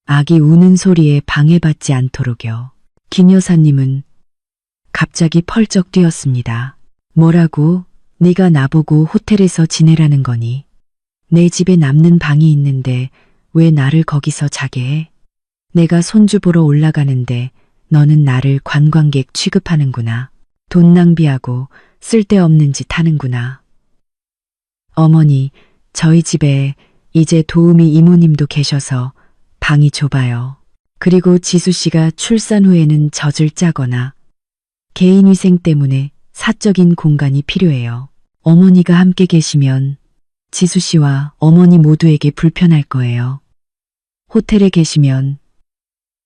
아기 우는 소리에 방해받지 않도록요. 김 여사님은 갑자기 펄쩍 뛰었습니다. 뭐라고? 네가 나보고 호텔에서 지내라는 거니? 내 집에 남는 방이 있는데 왜 나를 거기서 자게 해? 내가 손주 보러 올라가는데 너는 나를 관광객 취급하는구나. 돈 낭비하고 쓸데없는 짓 하는구나. 어머니, 저희 집에 이제 도우미 이모님도 계셔서 방이 좁아요. 그리고 지수 씨가 출산 후에는 젖을 짜거나 개인위생 때문에 사적인 공간이 필요해요. 어머니가 함께 계시면 지수 씨와 어머니 모두에게 불편할 거예요. 호텔에 계시면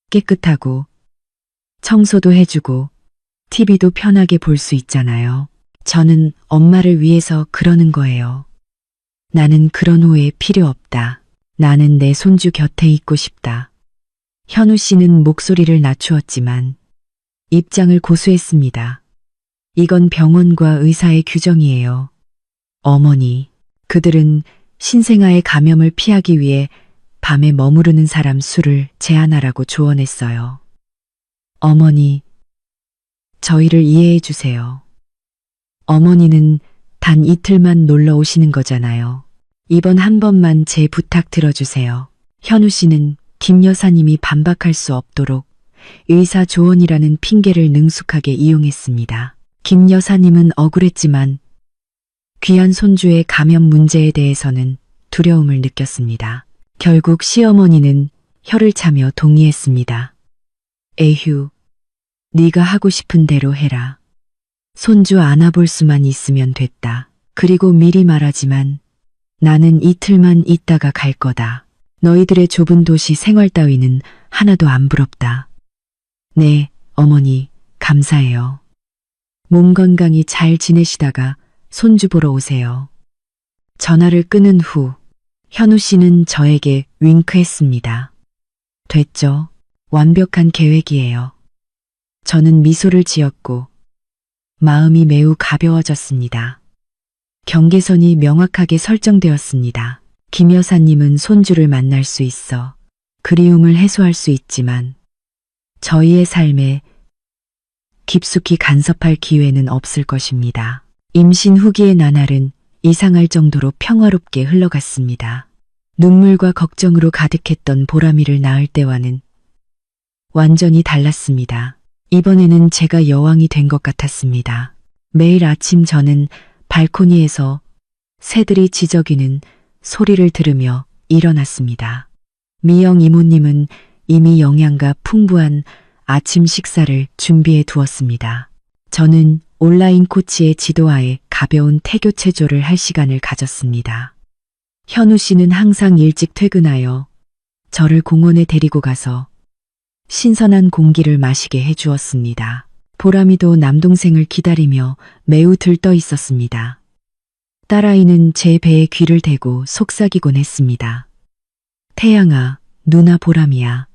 깨끗하고 청소도 해주고 TV도 편하게 볼 수 있잖아요. 저는 엄마를 위해서 그러는 거예요. 나는 그런 후회 필요 없다. 나는 내 손주 곁에 있고 싶다. 현우 씨는 목소리를 낮추었지만 입장을 고수했습니다. 이건 병원과 의사의 규정이에요. 어머니, 그들은 신생아의 감염을 피하기 위해 밤에 머무르는 사람 수를 제한하라고 조언했어요. 어머니, 저희를 이해해 주세요. 어머니는 단 이틀만 놀러 오시는 거잖아요. 이번 한 번만 제 부탁 들어주세요. 현우 씨는 김 여사님이 반박할 수 없도록 의사 조언이라는 핑계를 능숙하게 이용했습니다. 김 여사님은 억울했지만 귀한 손주의 감염 문제에 대해서는 두려움을 느꼈습니다. 결국 시어머니는 혀를 차며 동의했습니다. 에휴, 네가 하고 싶은 대로 해라. 손주 안아볼 수만 있으면 됐다. 그리고 미리 말하지만 나는 이틀만 있다가 갈 거다. 너희들의 좁은 도시 생활 따위는 하나도 안 부럽다. 네, 어머니, 감사해요. 몸 건강히 잘 지내시다가 손주 보러 오세요. 전화를 끊은 후 현우 씨는 저에게 윙크했습니다. 됐죠. 완벽한 계획이에요. 저는 미소를 지었고 마음이 매우 가벼워졌습니다. 경계선이 명확하게 설정되었습니다. 김 여사님은 손주를 만날 수 있어 그리움을 해소할 수 있지만 저희의 삶에 깊숙이 간섭할 기회는 없을 것입니다. 임신 후기의 나날은 이상할 정도로 평화롭게 흘러갔습니다. 눈물과 걱정으로 가득했던 보람이를 낳을 때와는 완전히 달랐습니다. 이번에는 제가 여왕이 된 것 같았습니다. 매일 아침 저는 발코니에서 새들이 지저귀는 소리를 들으며 일어났습니다. 미영 이모님은 이미 영양가 풍부한 아침 식사를 준비해 두었습니다. 저는 온라인 코치의 지도하에 가벼운 태교 체조를 할 시간을 가졌습니다. 현우 씨는 항상 일찍 퇴근하여 저를 공원에 데리고 가서 신선한 공기를 마시게 해주었습니다. 보람이도 남동생을 기다리며 매우 들떠 있었습니다. 딸아이는 제 배에 귀를 대고 속삭이곤 했습니다. 태양아, 누나 보람이야.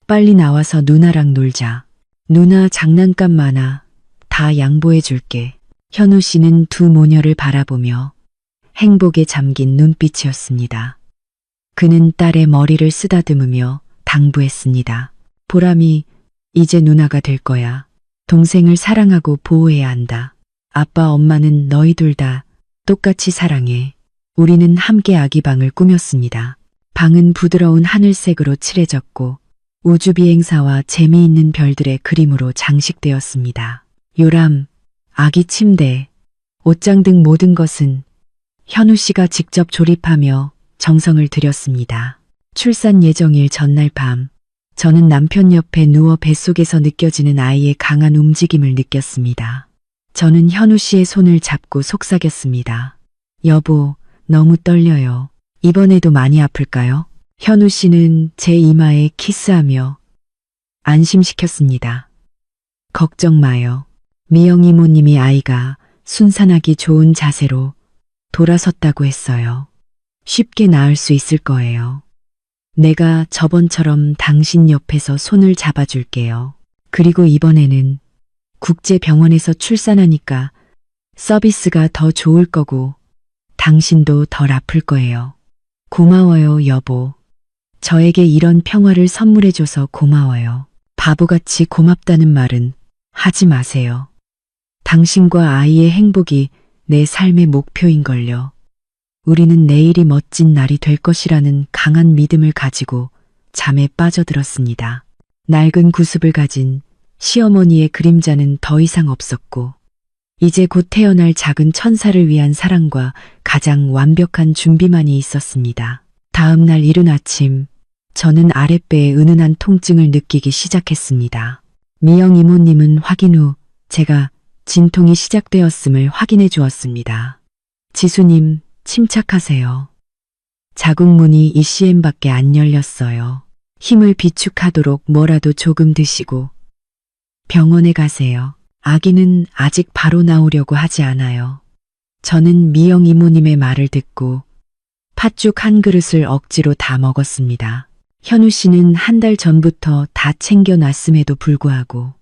빨리 나와서 누나랑 놀자. 누나 장난감 많아. 다 양보해 줄게. 현우 씨는 두 모녀를 바라보며 행복에 잠긴 눈빛이었습니다. 그는 딸의 머리를 쓰다듬으며 당부했습니다. 보람이, 이제 누나가 될 거야. 동생을 사랑하고 보호해야 한다. 아빠, 엄마는 너희 둘 다 똑같이 사랑해. 우리는 함께 아기방을 꾸몄습니다. 방은 부드러운 하늘색으로 칠해졌고 우주비행사와 재미있는 별들의 그림으로 장식되었습니다. 요람, 아기 침대, 옷장 등 모든 것은 현우 씨가 직접 조립하며 정성을 들였습니다. 출산 예정일 전날 밤, 저는 남편 옆에 누워 뱃속에서 느껴지는 아이의 강한 움직임을 느꼈습니다. 저는 현우 씨의 손을 잡고 속삭였습니다. 여보, 너무 떨려요. 이번에도 많이 아플까요? 현우 씨는 제 이마에 키스하며 안심시켰습니다. 걱정 마요. 미영 이모님이 아이가 순산하기 좋은 자세로 돌아섰다고 했어요. 쉽게 낳을 수 있을 거예요. 내가 저번처럼 당신 옆에서 손을 잡아줄게요. 그리고 이번에는 국제병원에서 출산하니까 서비스가 더 좋을 거고 당신도 덜 아플 거예요. 고마워요, 여보. 저에게 이런 평화를 선물해줘서 고마워요. 바보같이 고맙다는 말은 하지 마세요. 당신과 아이의 행복이 내 삶의 목표인걸요. 우리는 내일이 멋진 날이 될 것이라는 강한 믿음을 가지고 잠에 빠져들었습니다. 낡은 구습을 가진 시어머니의 그림자는 더 이상 없었고 이제 곧 태어날 작은 천사를 위한 사랑과 가장 완벽한 준비만이 있었습니다. 다음 날 이른 아침, 저는 아랫배에 은은한 통증을 느끼기 시작했습니다. 미영 이모님은 확인 후 제가 진통이 시작되었음을 확인해 주었습니다. 지수님, 침착하세요. 자궁문이 ECM밖에 안 열렸어요. 힘을 비축하도록 뭐라도 조금 드시고 병원에 가세요. 아기는 아직 바로 나오려고 하지 않아요. 저는 미영 이모님의 말을 듣고 팥죽 한 그릇을 억지로 다 먹었습니다. 현우 씨는 한 달 전부터 다 챙겨놨음에도 불구하고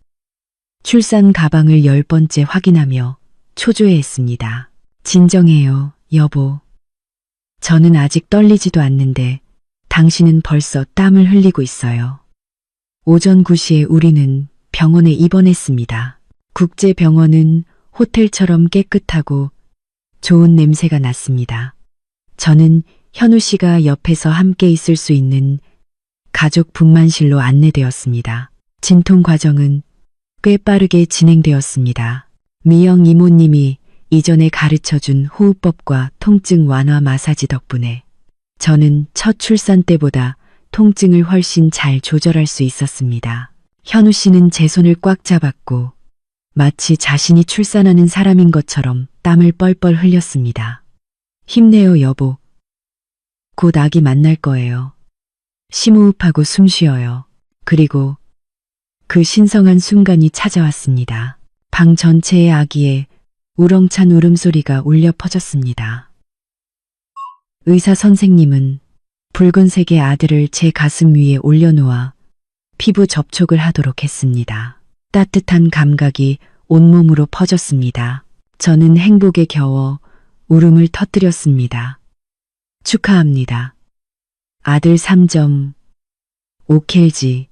출산 가방을 10번째 확인하며 초조해했습니다. 진정해요, 여보. 저는 아직 떨리지도 않는데 당신은 벌써 땀을 흘리고 있어요. 오전 9시에 우리는 병원에 입원했습니다. 국제병원은 호텔처럼 깨끗하고 좋은 냄새가 났습니다. 저는 현우 씨가 옆에서 함께 있을 수 있는 가족 분만실로 안내되었습니다. 진통 과정은 꽤 빠르게 진행되었습니다. 미영 이모님이 이전에 가르쳐준 호흡법과 통증 완화 마사지 덕분에 저는 첫 출산 때보다 통증을 훨씬 잘 조절할 수 있었습니다. 현우 씨는 제 손을 꽉 잡았고 마치 자신이 출산하는 사람인 것처럼 땀을 뻘뻘 흘렸습니다. 힘내요, 여보. 곧 아기 만날 거예요. 심호흡하고 숨 쉬어요. 그리고 그 신성한 순간이 찾아왔습니다. 방 전체의 아기의 우렁찬 울음소리가 울려 퍼졌습니다. 의사 선생님은 붉은색의 아들을 제 가슴 위에 올려놓아 피부 접촉을 하도록 했습니다. 따뜻한 감각이 온몸으로 퍼졌습니다. 저는 행복에 겨워 울음을 터뜨렸습니다. 축하합니다. 아들 3.5kg.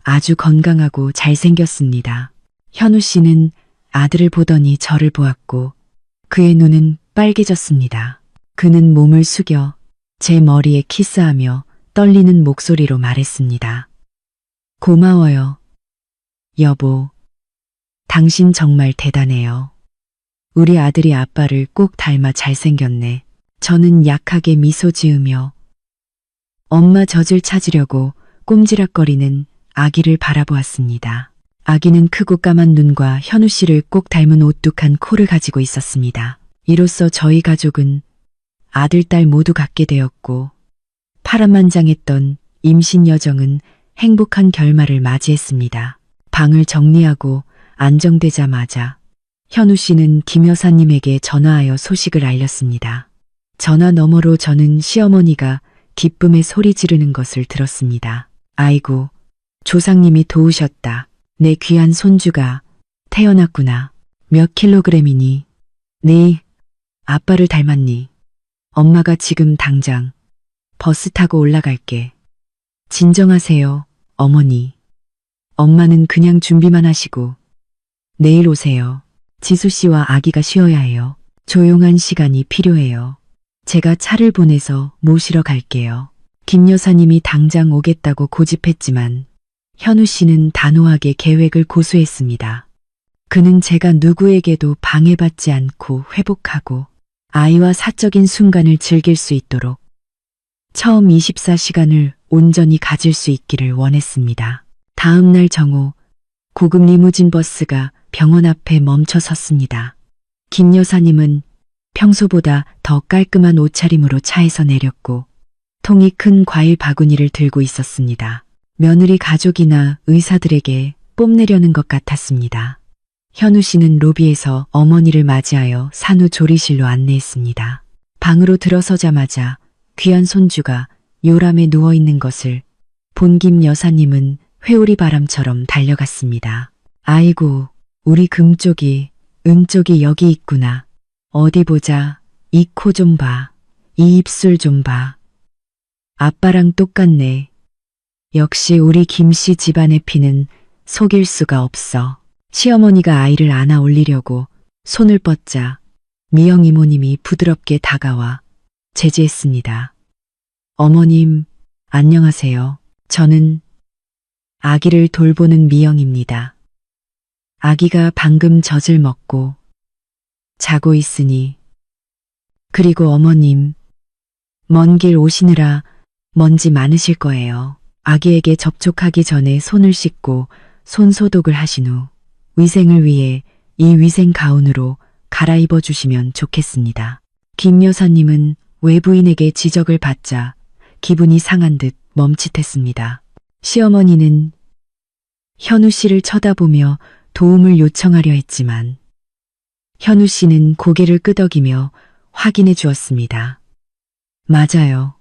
아주 건강하고 잘생겼습니다. 현우 씨는 아들을 보더니 저를 보았고 그의 눈은 빨개졌습니다. 그는 몸을 숙여 제 머리에 키스하며 떨리는 목소리로 말했습니다. 고마워요. 여보, 당신 정말 대단해요. 우리 아들이 아빠를 꼭 닮아 잘생겼네. 저는 약하게 미소 지으며 엄마 젖을 찾으려고 꼼지락거리는 아기를 바라보았습니다. 아기는 크고 까만 눈과 현우 씨를 꼭 닮은 오뚝한 코를 가지고 있었습니다. 이로써 저희 가족은 아들, 딸 모두 갖게 되었고 파란만장했던 임신 여정은 행복한 결말을 맞이했습니다. 방을 정리하고 안정되자마자 현우 씨는 김 여사님에게 전화하여 소식을 알렸습니다. 전화 너머로 저는 시어머니가 기쁨에 소리 지르는 것을 들었습니다. 아이고, 조상님이 도우셨다. 내 귀한 손주가 태어났구나. 몇 킬로그램이니? 네, 아빠를 닮았니? 엄마가 지금 당장 버스 타고 올라갈게. 진정하세요, 어머니. 엄마는 그냥 준비만 하시고 내일 오세요. 지수 씨와 아기가 쉬어야 해요. 조용한 시간이 필요해요. 제가 차를 보내서 모시러 갈게요. 김 여사님이 당장 오겠다고 고집했지만 현우 씨는 단호하게 계획을 고수했습니다. 그는 제가 누구에게도 방해받지 않고 회복하고 아이와 사적인 순간을 즐길 수 있도록 처음 24시간을 온전히 가질 수 있기를 원했습니다. 다음 날 정오, 고급 리무진 버스가 병원 앞에 멈춰 섰습니다. 김 여사님은 평소보다 더 깔끔한 옷차림으로 차에서 내렸고 통이 큰 과일 바구니를 들고 있었습니다. 며느리 가족이나 의사들에게 뽐내려는 것 같았습니다. 현우 씨는 로비에서 어머니를 맞이하여 산후조리실로 안내했습니다. 방으로 들어서자마자 귀한 손주가 요람에 누워있는 것을 본 김 여사님은 회오리 바람처럼 달려갔습니다. 아이고, 우리 금쪽이, 은쪽이 여기 있구나. 어디 보자. 이 코 좀 봐. 이 입술 좀 봐. 아빠랑 똑같네. 역시 우리 김씨 집안의 피는 속일 수가 없어. 시어머니가 아이를 안아 올리려고 손을 뻗자 미영 이모님이 부드럽게 다가와 제지했습니다. 어머님, 안녕하세요. 저는 아기를 돌보는 미영입니다. 아기가 방금 젖을 먹고 자고 있으니. 그리고 어머님, 먼 길 오시느라 먼지 많으실 거예요. 아기에게 접촉하기 전에 손을 씻고 손 소독을 하신 후 위생을 위해 이 위생 가운으로 갈아입어 주시면 좋겠습니다. 김 여사님은 외부인에게 지적을 받자 기분이 상한 듯 멈칫했습니다. 시어머니는 현우 씨를 쳐다보며 도움을 요청하려 했지만 현우 씨는 고개를 끄덕이며 확인해 주었습니다. 맞아요.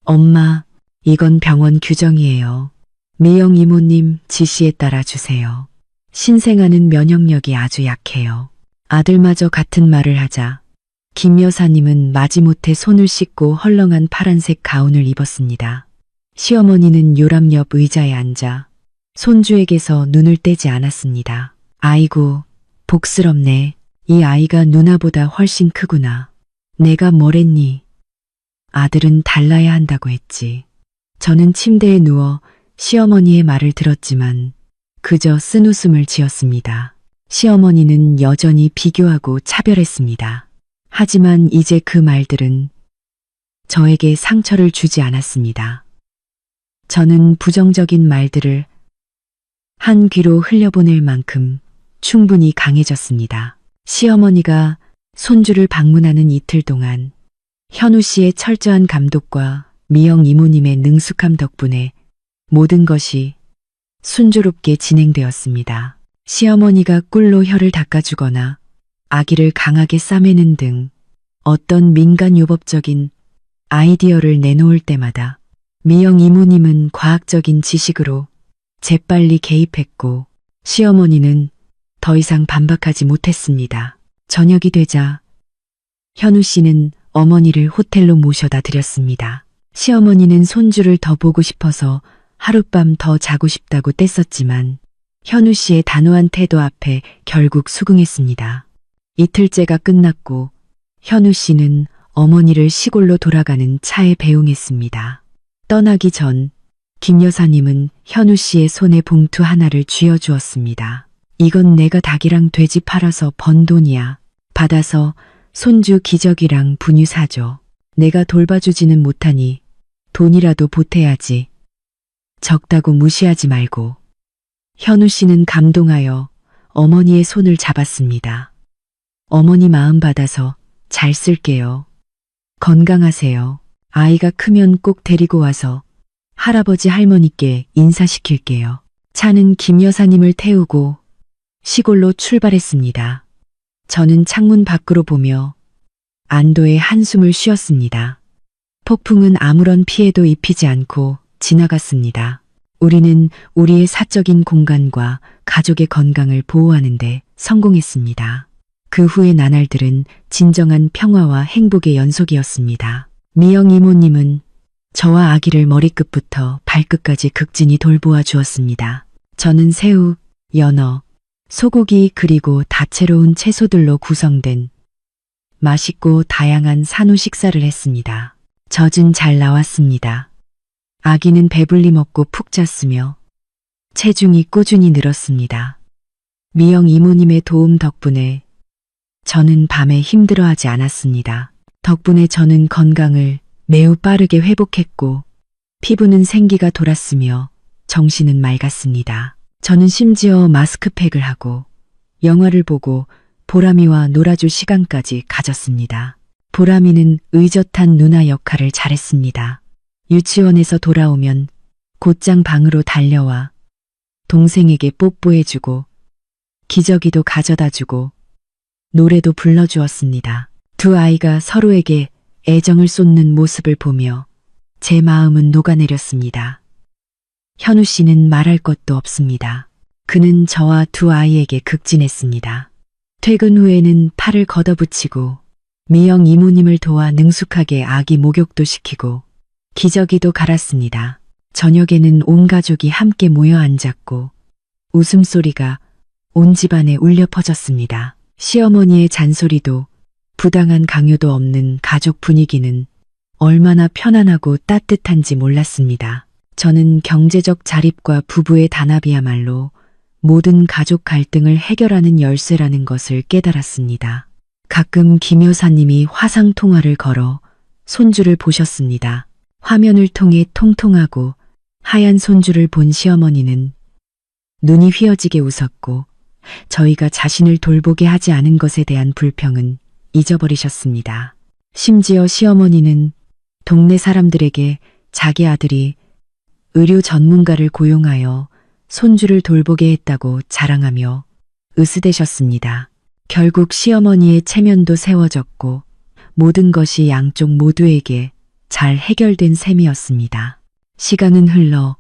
엄마, 이건 병원 규정이에요. 미영 이모님 지시에 따라 주세요. 신생아는 면역력이 아주 약해요. 아들마저 같은 말을 하자 김 여사님은 마지못해 손을 씻고 헐렁한 파란색 가운을 입었습니다. 시어머니는 요람 옆 의자에 앉아 손주에게서 눈을 떼지 않았습니다. 아이고, 복스럽네. 이 아이가 누나보다 훨씬 크구나. 내가 뭐랬니? 아들은 달라야 한다고 했지. 저는 침대에 누워 시어머니의 말을 들었지만 그저 쓴웃음을 지었습니다. 시어머니는 여전히 비교하고 차별했습니다. 하지만 이제 그 말들은 저에게 상처를 주지 않았습니다. 저는 부정적인 말들을 한 귀로 흘려보낼 만큼 충분히 강해졌습니다. 시어머니가 손주를 방문하는 이틀 동안 현우 씨의 철저한 감독과 미영 이모님의 능숙함 덕분에 모든 것이 순조롭게 진행되었습니다. 시어머니가 꿀로 혀를 닦아주거나 아기를 강하게 싸매는 등 어떤 민간요법적인 아이디어를 내놓을 때마다 미영 이모님은 과학적인 지식으로 재빨리 개입했고 시어머니는 더 이상 반박하지 못했습니다. 저녁이 되자 현우 씨는 어머니를 호텔로 모셔다 드렸습니다. 시어머니는 손주를 더 보고 싶어서 하룻밤 더 자고 싶다고 떼썼지만 현우 씨의 단호한 태도 앞에 결국 수긍했습니다. 이틀째가 끝났고 현우 씨는 어머니를 시골로 돌아가는 차에 배웅했습니다. 떠나기 전 김 여사님은 현우 씨의 손에 봉투 하나를 쥐어주었습니다. 이건 내가 닭이랑 돼지 팔아서 번 돈이야. 받아서 손주 기저귀랑 분유 사줘. 내가 돌봐주지는 못하니 돈이라도 보태야지. 적다고 무시하지 말고. 현우 씨는 감동하여 어머니의 손을 잡았습니다. 어머니 마음 받아서 잘 쓸게요. 건강하세요. 아이가 크면 꼭 데리고 와서 할아버지 할머니께 인사시킬게요. 차는 김 여사님을 태우고 시골로 출발했습니다. 저는 창문 밖으로 보며 안도의 한숨을 쉬었습니다. 폭풍은 아무런 피해도 입히지 않고 지나갔습니다. 우리는 우리의 사적인 공간과 가족의 건강을 보호하는데 성공했습니다. 그 후의 나날들은 진정한 평화와 행복의 연속이었습니다. 미영 이모님은 저와 아기를 머리끝부터 발끝까지 극진히 돌보아 주었습니다. 저는 새우, 연어, 소고기 그리고 다채로운 채소들로 구성된 맛있고 다양한 산후 식사를 했습니다. 젖은 잘 나왔습니다. 아기는 배불리 먹고 푹 잤으며 체중이 꾸준히 늘었습니다. 미영 이모님의 도움 덕분에 저는 밤에 힘들어하지 않았습니다. 덕분에 저는 건강을 매우 빠르게 회복했고 피부는 생기가 돌았으며 정신은 맑았습니다. 저는 심지어 마스크팩을 하고 영화를 보고 보람이와 놀아줄 시간까지 가졌습니다. 보람이는 의젓한 누나 역할을 잘했습니다. 유치원에서 돌아오면 곧장 방으로 달려와 동생에게 뽀뽀해주고 기저귀도 가져다주고 노래도 불러주었습니다. 두 아이가 서로에게 애정을 쏟는 모습을 보며 제 마음은 녹아내렸습니다. 현우 씨는 말할 것도 없습니다. 그는 저와 두 아이에게 극진했습니다. 퇴근 후에는 팔을 걷어붙이고 미영 이모님을 도와 능숙하게 아기 목욕도 시키고 기저귀도 갈았습니다. 저녁에는 온 가족이 함께 모여 앉았고 웃음소리가 온 집안에 울려 퍼졌습니다. 시어머니의 잔소리도 부당한 강요도 없는 가족 분위기는 얼마나 편안하고 따뜻한지 몰랐습니다. 저는 경제적 자립과 부부의 단합이야말로 모든 가족 갈등을 해결하는 열쇠라는 것을 깨달았습니다. 가끔 김 여사님이 화상 통화를 걸어 손주를 보셨습니다. 화면을 통해 통통하고 하얀 손주를 본 시어머니는 눈이 휘어지게 웃었고 저희가 자신을 돌보게 하지 않은 것에 대한 불평은 잊어버리셨습니다. 심지어 시어머니는 동네 사람들에게 자기 아들이 의료 전문가를 고용하여 손주를 돌보게 했다고 자랑하며 으스대셨습니다. 결국 시어머니의 체면도 세워졌고 모든 것이 양쪽 모두에게 잘 해결된 셈이었습니다. 시간은 흘러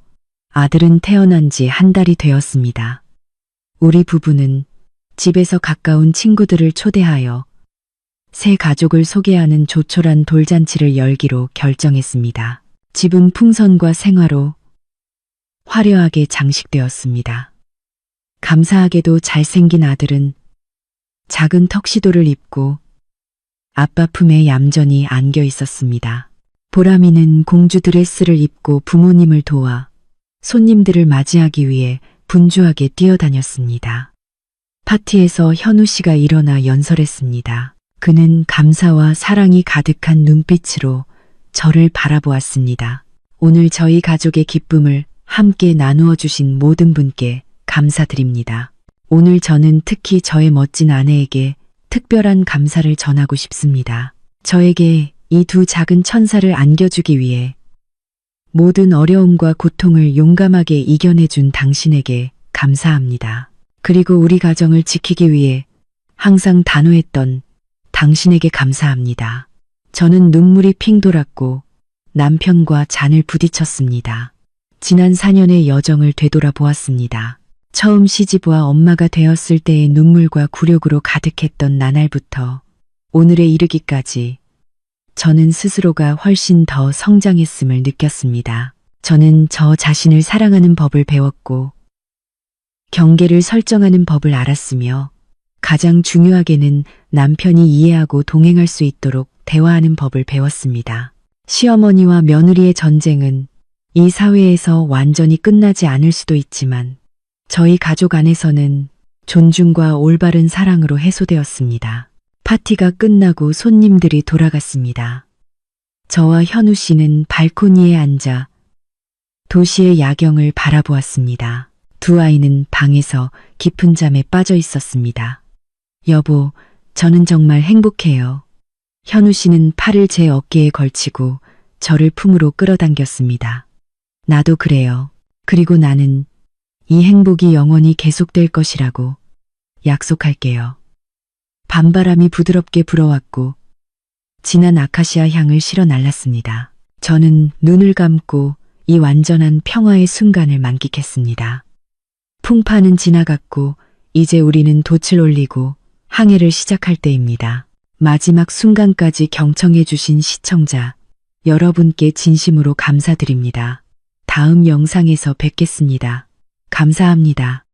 아들은 태어난 지 한 달이 되었습니다. 우리 부부는 집에서 가까운 친구들을 초대하여 새 가족을 소개하는 조촐한 돌잔치를 열기로 결정했습니다. 집은 풍선과 생화로 화려하게 장식되었습니다. 감사하게도 잘생긴 아들은 작은 턱시도를 입고 아빠 품에 얌전히 안겨 있었습니다. 보람이는 공주 드레스를 입고 부모님을 도와 손님들을 맞이하기 위해 분주하게 뛰어다녔습니다. 파티에서 현우 씨가 일어나 연설했습니다. 그는 감사와 사랑이 가득한 눈빛으로 저를 바라보았습니다. 오늘 저희 가족의 기쁨을 함께 나누어 주신 모든 분께 감사드립니다. 오늘 저는 특히 저의 멋진 아내에게 특별한 감사를 전하고 싶습니다. 저에게 이 두 작은 천사를 안겨주기 위해 모든 어려움과 고통을 용감하게 이겨내준 당신에게 감사합니다. 그리고 우리 가정을 지키기 위해 항상 단호했던 당신에게 감사합니다. 저는 눈물이 핑 돌았고 남편과 잔을 부딪혔습니다. 지난 4년의 여정을 되돌아보았습니다. 처음 시집와 엄마가 되었을 때의 눈물과 굴욕으로 가득했던 나날부터 오늘에 이르기까지 저는 스스로가 훨씬 더 성장했음을 느꼈습니다. 저는 저 자신을 사랑하는 법을 배웠고 경계를 설정하는 법을 알았으며 가장 중요하게는 남편이 이해하고 동행할 수 있도록 대화하는 법을 배웠습니다. 시어머니와 며느리의 전쟁은 이 사회에서 완전히 끝나지 않을 수도 있지만 저희 가족 안에서는 존중과 올바른 사랑으로 해소되었습니다. 파티가 끝나고 손님들이 돌아갔습니다. 저와 현우 씨는 발코니에 앉아 도시의 야경을 바라보았습니다. 두 아이는 방에서 깊은 잠에 빠져 있었습니다. 여보, 저는 정말 행복해요. 현우 씨는 팔을 제 어깨에 걸치고 저를 품으로 끌어당겼습니다. 나도 그래요. 그리고 나는 이 행복이 영원히 계속될 것이라고 약속할게요. 밤바람이 부드럽게 불어왔고 진한 아카시아 향을 실어 날랐습니다. 저는 눈을 감고 이 완전한 평화의 순간을 만끽했습니다. 풍파는 지나갔고 이제 우리는 돛을 올리고 항해를 시작할 때입니다. 마지막 순간까지 경청해 주신 시청자 여러분께 진심으로 감사드립니다. 다음 영상에서 뵙겠습니다. 감사합니다.